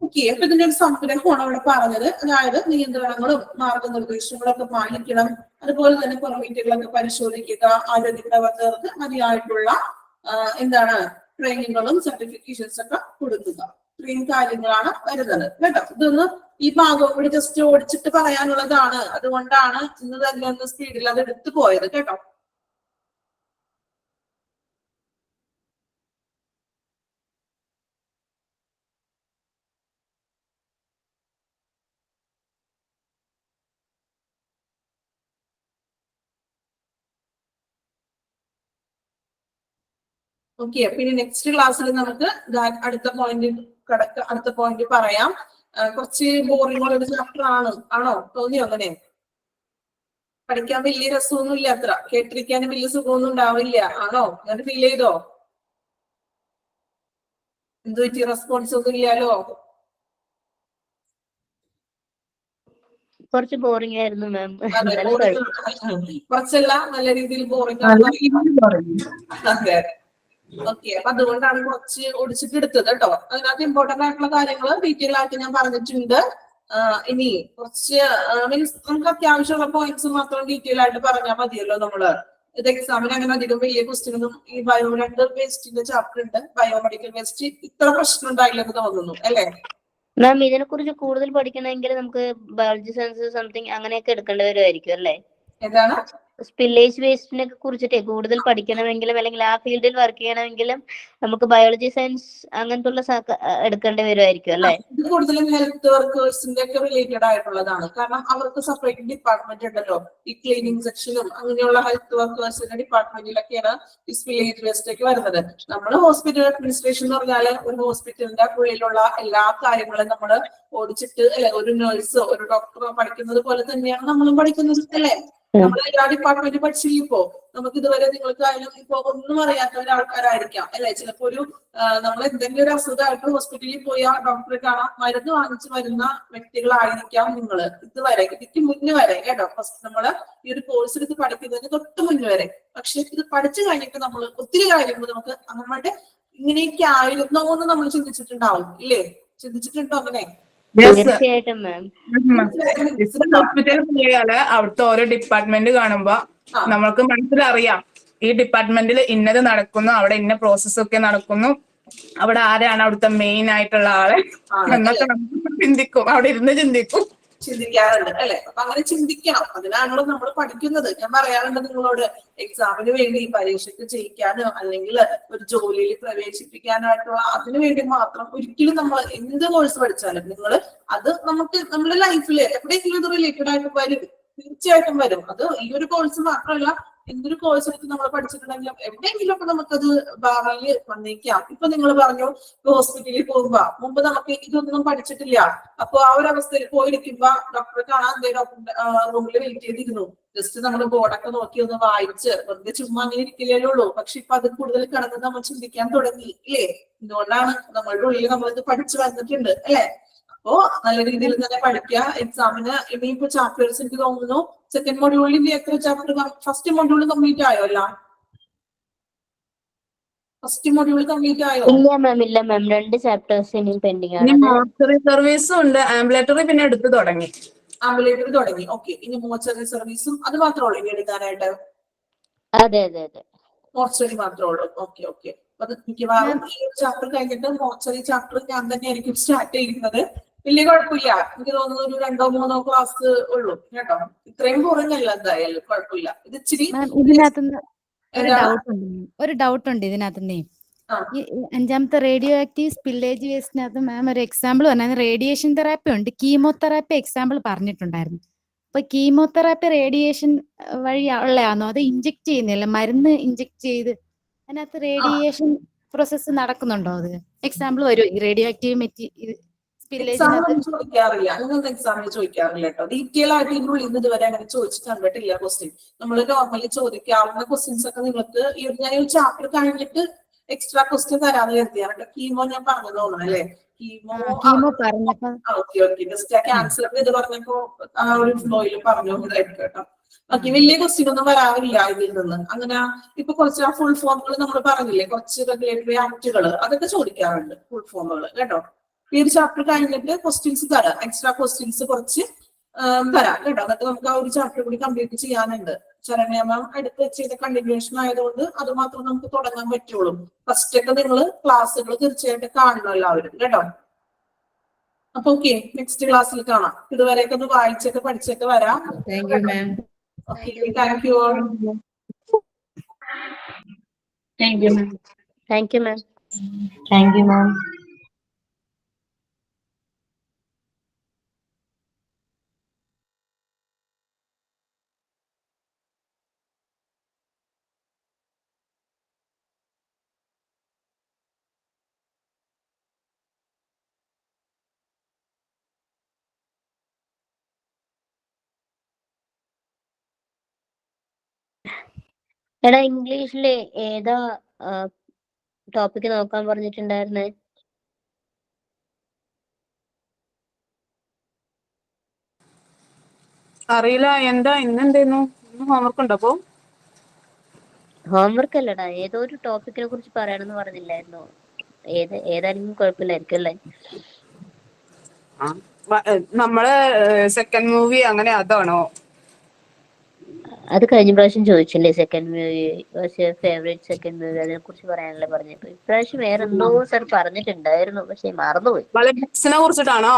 Okay, അപ്പൊ ഇതിന്റെ ഒരു സംഗ്രഹമാണ് അവിടെ പറഞ്ഞത്. അതായത് നിയന്ത്രണങ്ങളും മാർഗനിർദ്ദേശങ്ങളും ഒക്കെ പാലിക്കണം. അതുപോലെ തന്നെ പെർമിറ്റുകളൊക്കെ പരിശോധിക്കുക. ആരോഗ്യ പ്രവർത്തകർക്ക് മതിയായിട്ടുള്ള ട്രെയിനിങ്ങുകളും സർട്ടിഫിക്കേഷൻസ് ഒക്കെ കൊടുക്കുക. ഇത്രയും കാര്യങ്ങളാണ് വരുന്നത് കേട്ടോ. ഇതൊന്ന് ഈ ഭാഗം കൂടി ജസ്റ്റ് ഓടിച്ചിട്ട് പറയാനുള്ളതാണ്. അതുകൊണ്ടാണ് ഇന്ന് തന്നെ ഒന്ന് സ്പീഡിൽ അത് എടുത്തു പോയത് കേട്ടോ. ഓക്കെ, പിന്നെ നെക്സ്റ്റ് ക്ലാസ്സിൽ നമുക്ക് അടുത്ത പോയിന്റ് പറയാം. കുറച്ച് ബോറിംഗ് ഉള്ള ഒരു ചാപ്റ്റർ ആണോ തോന്നിയോ? അങ്ങനെ പഠിക്കാൻ വലിയ രസമൊന്നും ഇല്ല, അത്ര കേട്ടിരിക്കാനും വലിയ സുഖമൊന്നും ഉണ്ടാവില്ല ആണോ? അങ്ങനെ ഫീൽ ചെയ്തോ? എന്ത് പറ്റി? റെസ്പോൺസ് ഒന്നും ഇല്ലാലോ? കുറച്ച് ബോറിംഗ് ആയിരുന്നു മാം. കുറച്ചല്ല, നല്ല രീതിയിൽ ബോറിംഗ്. അതെ, ഓക്കെ, അപ്പൊ അതുകൊണ്ടാണ് കുറച്ച് ഒടിച്ചിട്ട് എടുത്തത് കേട്ടോ. അതിനകത്ത് ഇമ്പോർട്ടന്റ് ആയിട്ടുള്ള കാര്യങ്ങൾ ഡീറ്റെയിൽ ആയിട്ട് ഞാൻ പറഞ്ഞിട്ടുണ്ട്. ഇനി കുറച്ച് മീൻസ് നമുക്ക് അത്യാവശ്യമുള്ള പോയിന്റ്സ് മാത്രം ഡീറ്റെയിൽ ആയിട്ട് പറഞ്ഞാൽ മതിയല്ലോ നമ്മള്. ഇത് എക്സാമിന് അങ്ങനെ അധികം വലിയ ക്വസ്റ്റ്യൻ ഒന്നും ഈ ബയോ 2 വേസ്റ്റിന്റെ ചാപ്റ്റർ ഉണ്ട്, ബയോമെഡിക്കൽ വേസ്റ്റ് ഇത്ര പ്രശ്നം ഉണ്ടായില്ലെന്ന് തോന്നുന്നു അല്ലേ? മാം ഇതിനെ കുറിച്ച് കൂടുതൽ പഠിക്കണമെങ്കിൽ നമുക്ക് ബയോളജി സയൻസ് സംതിങ് അങ്ങനെയൊക്കെ എടുക്കേണ്ടി വരുമായിരിക്കും അല്ലേ? ഏതാണ്? സ്പില്ലേജ് വേസ്റ്റിനെ കുറിച്ചിട്ടേ കൂടുതൽ പഠിക്കണമെങ്കിലും അല്ലെങ്കിൽ ആ ഫീൽഡിൽ വർക്ക് ചെയ്യണമെങ്കിലും നമുക്ക് ബയോളജി സയൻസ് അങ്ങനത്തെ എടുക്കേണ്ടി വരുമായിരിക്കും അല്ലേ? ഇത് കൂടുതലും ഹെൽത്ത് വർക്കേഴ്സിന്റെ ഒക്കെ റിലേറ്റഡ് ആയിട്ടുള്ളതാണ്. കാരണം അവർക്ക് സെപ്പറേറ്റ് ഡിപ്പാർട്ട്മെന്റ് ഉണ്ടല്ലോ, ഈ ക്ലീനിങ് സെക്ഷനും അങ്ങനെയുള്ള ഹെൽത്ത് വർക്കേഴ്സിന്റെ ഡിപ്പാർട്ട്മെന്റിലൊക്കെയാണ് ഈ സ്പില്ലേജ് വേസ്റ്റ് ഒക്കെ വരുന്നത്. നമ്മൾ ഹോസ്പിറ്റൽ അഡ്മിനിസ്ട്രേഷൻ എന്ന് പറഞ്ഞാല് ഒരു ഹോസ്പിറ്റലിന്റെ ഉള്ളിലുള്ള എല്ലാ കാര്യങ്ങളും നമ്മൾ ഓടിച്ചിട്ട് അല്ലെ, ഒരു നഴ്സോ ഒരു ഡോക്ടറോ പഠിക്കുന്നത് പോലെ തന്നെയാണ് നമ്മളും പഠിക്കുന്നത് അല്ലേ? നമ്മൾ എല്ലാ ഡിപ്പാർട്ട്മെന്റ് പഠിച്ചിരിക്കുമ്പോ നമുക്ക് ഇതുവരെ നിങ്ങൾക്ക് ആയാലും ഇപ്പൊ ഒന്നും അറിയാത്ത ഒരാൾക്കാരായിരിക്കാം അല്ലെ. ചിലപ്പോ ഒരു നമ്മൾ എന്തെങ്കിലും ഒരു അസുഖമായിട്ട് ഹോസ്പിറ്റലിൽ പോയി ആ ഡോക്ടറെ കാണാൻ മരുന്ന് വാങ്ങിച്ച് വരുന്ന വ്യക്തികളായിരിക്കാം നിങ്ങൾ ഇതുവരെ, ഇതിക്ക് മുന്നേ വരെ കേട്ടോ. ഫസ്റ്റ് നമ്മള് ഈ ഒരു കോഴ്സ് എടുത്ത് പഠിക്കുന്നതിന് തൊട്ട് മുന്നേ വരെ. പക്ഷെ ഇത് പഠിച്ചു കഴിഞ്ഞിട്ട് നമ്മൾ ഒത്തിരി കാര്യങ്ങൾ നമുക്ക് നമ്മുടെ ഇങ്ങനെയൊക്കെ ആയിരുന്നോ എന്ന് നമ്മൾ ചിന്തിച്ചിട്ടുണ്ടാവും ഇല്ലേ? ചിന്തിച്ചിട്ടുണ്ടോ അങ്ങനെ? തീർച്ചയായിട്ടും മാം. ഹോസ്പിറ്റലിൽ പോയാല് അവിടുത്തെ ഓരോ ഡിപ്പാർട്ട്മെന്റ് കാണുമ്പോ നമ്മൾക്ക് മനസ്സിലറിയാം ഈ ഡിപ്പാർട്ട്മെന്റിൽ ഇന്നത് നടക്കുന്നു, അവിടെ ഇന്ന പ്രോസസ് ഒക്കെ നടക്കുന്നു, അവിടെ ആരാണ് അവിടുത്തെ മെയിൻ ആയിട്ടുള്ള ആള് എന്നൊക്കെ നമുക്ക് ചിന്തിക്കും, അവിടെ ഇരുന്ന് ചിന്തിക്കും. ചിന്തിക്കാറുണ്ട് അല്ലെ? അപ്പൊ അങ്ങനെ ചിന്തിക്കണം. അതിനാണല്ലോ നമ്മൾ പഠിക്കുന്നത്. ഞാൻ പറയാറുണ്ട് നിങ്ങളോട്, എക്സാമിന് വേണ്ടി പരീക്ഷയ്ക്ക് ജയിക്കാനോ അല്ലെങ്കിൽ ഒരു ജോലിയിൽ പ്രവേശിപ്പിക്കാനായിട്ടുള്ള അതിനു വേണ്ടി മാത്രം ഒരിക്കലും നമ്മൾ എന്ത് കോഴ്സ് പഠിച്ചാലും നിങ്ങൾ അത് നമുക്ക് നമ്മുടെ ലൈഫിൽ എവിടെയെങ്കിലും ഇത് റിലേറ്റഡ് ആയിട്ട് വരും, തീർച്ചയായിട്ടും വരും. അത് ഈ ഒരു കോഴ്സ് മാത്രമല്ല, എന്തൊരു കോഴ്സ് എടുത്ത് നമ്മൾ പഠിച്ചിട്ടുണ്ടെങ്കിലും എവിടെയെങ്കിലും ഒക്കെ നമുക്കത് ഭാവിയിൽ വന്നേക്കാം. ഇപ്പൊ നിങ്ങൾ പറഞ്ഞു ഹോസ്പിറ്റലിൽ പോകുമ്പോ മുമ്പ് നമുക്ക് ഇതൊന്നും പഠിച്ചിട്ടില്ല, അപ്പൊ ആ ഒരു അവസ്ഥയിൽ പോയിരിക്കുമ്പോ ഡോക്ടറെ കാണാൻ ഡോക്ടറിന്റെ റൂമിൽ വെയിറ്റ് ചെയ്തിരുന്നു. ജസ്റ്റ് നമ്മൾ ബോർഡൊക്കെ നോക്കി ഒന്ന് വായിച്ച് വെറുതെ ചുമ്മാ അങ്ങനെ ഇരിക്കില്ലേ ഉള്ളൂ. പക്ഷെ ഇപ്പൊ അത് കൂടുതൽ കടന്ന് നമ്മൾ ചിന്തിക്കാൻ തുടങ്ങി ഇല്ലേ? എന്തുകൊണ്ടാണ് നമ്മളുടെ ഉള്ളിൽ നമ്മളിത് പഠിച്ചു വന്നിട്ടുണ്ട് അല്ലെ? അപ്പോ നല്ല രീതിയിൽ തന്നെ പഠിക്കുക. എക്സാമിന് ഇനിയിപ്പോ ചാപ്റ്റേഴ്സ് എനിക്ക് തോന്നുന്നു സെക്കൻഡ് മൊഡ്യൂളിന്റെ എത്ര ചാപ്റ്റർ? ഫസ്റ്റ് മൊഡ്യൂൾ കംപ്ലീറ്റ് ആയോ? അല്ല, ഫസ്റ്റ് മൊഡ്യൂൾ കംപ്ലീറ്റ് ആയോ? ഇല്ല മാം, ഇല്ല മാം, 2 ചാപ്റ്റേഴ്സ് ഇനിയും പെൻഡിങ് ആണ്. മോർച്ചറി സർവീസും ഉണ്ട്, ആംബുലേറ്ററി പിന്നെ എടുത്തു തുടങ്ങി. ആംബുലേറ്ററി തുടങ്ങി. ഓക്കെ, ഇനി മോർച്ചറി സർവീസും അത് മാത്രമേ ഉള്ളൂ ഇനി എടുക്കാനായിട്ട്? അതെ അതെ അതെ, മോർച്ചറി മാത്രമേ ഉള്ളൂ. Okay okay. അത് മിക്കവാറും ഈ ഒരു ചാപ്റ്റർ കഴിഞ്ഞിട്ട് മോർച്ചറി ചാപ്റ്റർ ഞാൻ തന്നെ ആയിരിക്കും സ്റ്റാർട്ട് ചെയ്യുന്നത്. വലിയ കുഴപ്പമില്ല, എനിക്ക് തോന്നുന്നു ഒരു 2-3 ക്ലാസ് ഉള്ളൂ കേട്ടോ. ഇത്രയും കുറഞ്ഞല്ല, എന്തായാലും കുഴപ്പമില്ല. ഇത് ഇച്ചിരി ഇതിനകത്തുനിന്ന് ഒരു ഡൗട്ട് ഉണ്ട് ഇതിനകത്തുനിന്നേ. ഈ 5ാമത്തെ റേഡിയോ ആക്റ്റീവ് സ്പില്ലേജ് വേസ്റ്റിനകത്ത് മാം ഒരു എക്സാമ്പിൾ പറഞ്ഞാൽ റേഡിയേഷൻ തെറാപ്പി ഉണ്ട്, കീമോതെറാപ്പി എക്സാമ്പിൾ പറഞ്ഞിട്ടുണ്ടായിരുന്നു. അപ്പൊ കീമോതെറാപ്പി റേഡിയേഷൻ വഴി ഉള്ളയാണോ അത് ഇഞ്ചെക്ട് ചെയ്യുന്നില്ല, മരുന്ന് ഇഞ്ചെക്ട് ചെയ്ത് അതിനകത്ത് റേഡിയേഷൻ പ്രോസസ്സ് നടക്കുന്നുണ്ടോ? അത് എക്സാമ്പിൾ വരും ഈ റേഡിയോ ആക്റ്റീവ് സ്പില്ലേജിനകത്ത്? ചോദിക്കാറില്ല, അങ്ങനത്തെ എക്സാമിന് ചോദിക്കാറില്ല കേട്ടോ. ഡീറ്റെയിൽ ആയിട്ട് ഇതിനുള്ളിൽ നിന്ന് ഇതുവരെ അങ്ങനെ ചോദിച്ചു കണ്ടിട്ടില്ല ക്വസ്റ്റ്യൻ. നമ്മൾ നോർമലി ചോദിക്കാവുന്ന ക്വസ്റ്റ്യൻസ് ഒക്കെ നിങ്ങൾക്ക് ഞാൻ ഈ ചാപ്റ്റർ കഴിഞ്ഞിട്ട് എക്സ്ട്രാ ക്വസ്റ്റ്യൻ തരാന്ന് കരുതിയാണ്. കീമോ ഞാൻ പറഞ്ഞു തോന്നണം അല്ലേ? കീമോ പറഞ്ഞപ്പോ ഓക്കെ ഓക്കെ, ജസ്റ്റ് ക്യാൻസർ ഇത് പറഞ്ഞപ്പോ ആ ഒരു ഫ്ലോയിൽ പറഞ്ഞു ഇതായിരിക്കും കേട്ടോ. ഓക്കെ, വലിയ ക്വസ്റ്റ്യൻ ഒന്നും വരാറില്ല ഇതിൽ നിന്ന്. അങ്ങനെ ഇപ്പൊ കുറച്ച് ആ ഫുൾ ഫോമുകൾ നമ്മൾ പറഞ്ഞില്ലേ, കുറച്ച് റെഗുലേറ്ററി ആക്ടുകൾ അതൊക്കെ ചോദിക്കാറുണ്ട്, ഫുൾ ഫോമുകൾ കേട്ടോ. ഈ ഒരു ചാപ്റ്റർ കഴിഞ്ഞിട്ട് ക്വസ്റ്റ്യൻസ് തരാം, എക്സ്ട്രാ ക്വസ്റ്റ്യൻസ് കുറച്ച് തരാം കേട്ടോ. എന്നിട്ട് നമുക്ക് ആ ഒരു ചാപ്റ്റർ കൂടി കംപ്ലീറ്റ് ചെയ്യാനുണ്ട്. ശരണ്യ മാം എടുത്ത് ചെയ്ത കണ്ടിന്യൂഷൻ ആയതുകൊണ്ട് അത് മാത്രം നമുക്ക് തുടങ്ങാൻ പറ്റുള്ളൂ. ഫസ്റ്റ് ഒക്കെ നിങ്ങൾ ക്ലാസ്സുകൾ തീർച്ചയായിട്ടും കാണണം എല്ലാവരും കേട്ടോ. അപ്പൊ ഓക്കെ, നെക്സ്റ്റ് ക്ലാസ്സിൽ കാണാം. ഇതുവരെയൊക്കെ ഒന്ന് വായിച്ചൊക്കെ പഠിച്ചൊക്കെ വരാം. Thank you ma'am. Okay, thank you all. Thank you ma'am. Thank you ma'am. Thank you ma'am. എടാ, ഇംഗ്ലീഷില് ഏതാ ടോപ്പിക് നോക്കാൻ പറഞ്ഞിട്ടുണ്ടായിരുന്നേ? അറിയില്ല, എന്താ ഇന്നെന്തേന്നു? ഹോംവർക്ക് ഉണ്ടോ? അപ്പൊ ഹോംവർക്ക് അല്ലടാ, ഏതോ ഒരു ടോപ്പിക്കിനെ കുറിച്ച് പറയണമെന്ന് പറഞ്ഞില്ലായിരുന്നോ? ഏതായാലും കുഴപ്പമില്ലായിരിക്കും അല്ലേ? നമ്മള് സെക്കൻഡ് മൂവി അങ്ങനെ അതാണോ? അത് കഴിഞ്ഞ പ്രാവശ്യം ചോദിച്ചില്ലേ, second movie favourite second movie, അതിനെ കുറിച്ച് പറയാനല്ലേ പറഞ്ഞപ്പോ. ഇപ്രാവശ്യം വേറെ എന്തോ സാർ പറഞ്ഞിട്ടുണ്ടായിരുന്നു, പക്ഷെ മറന്നുപോയി. ബുക്സിനെ കുറിച്ചിട്ടാണോ?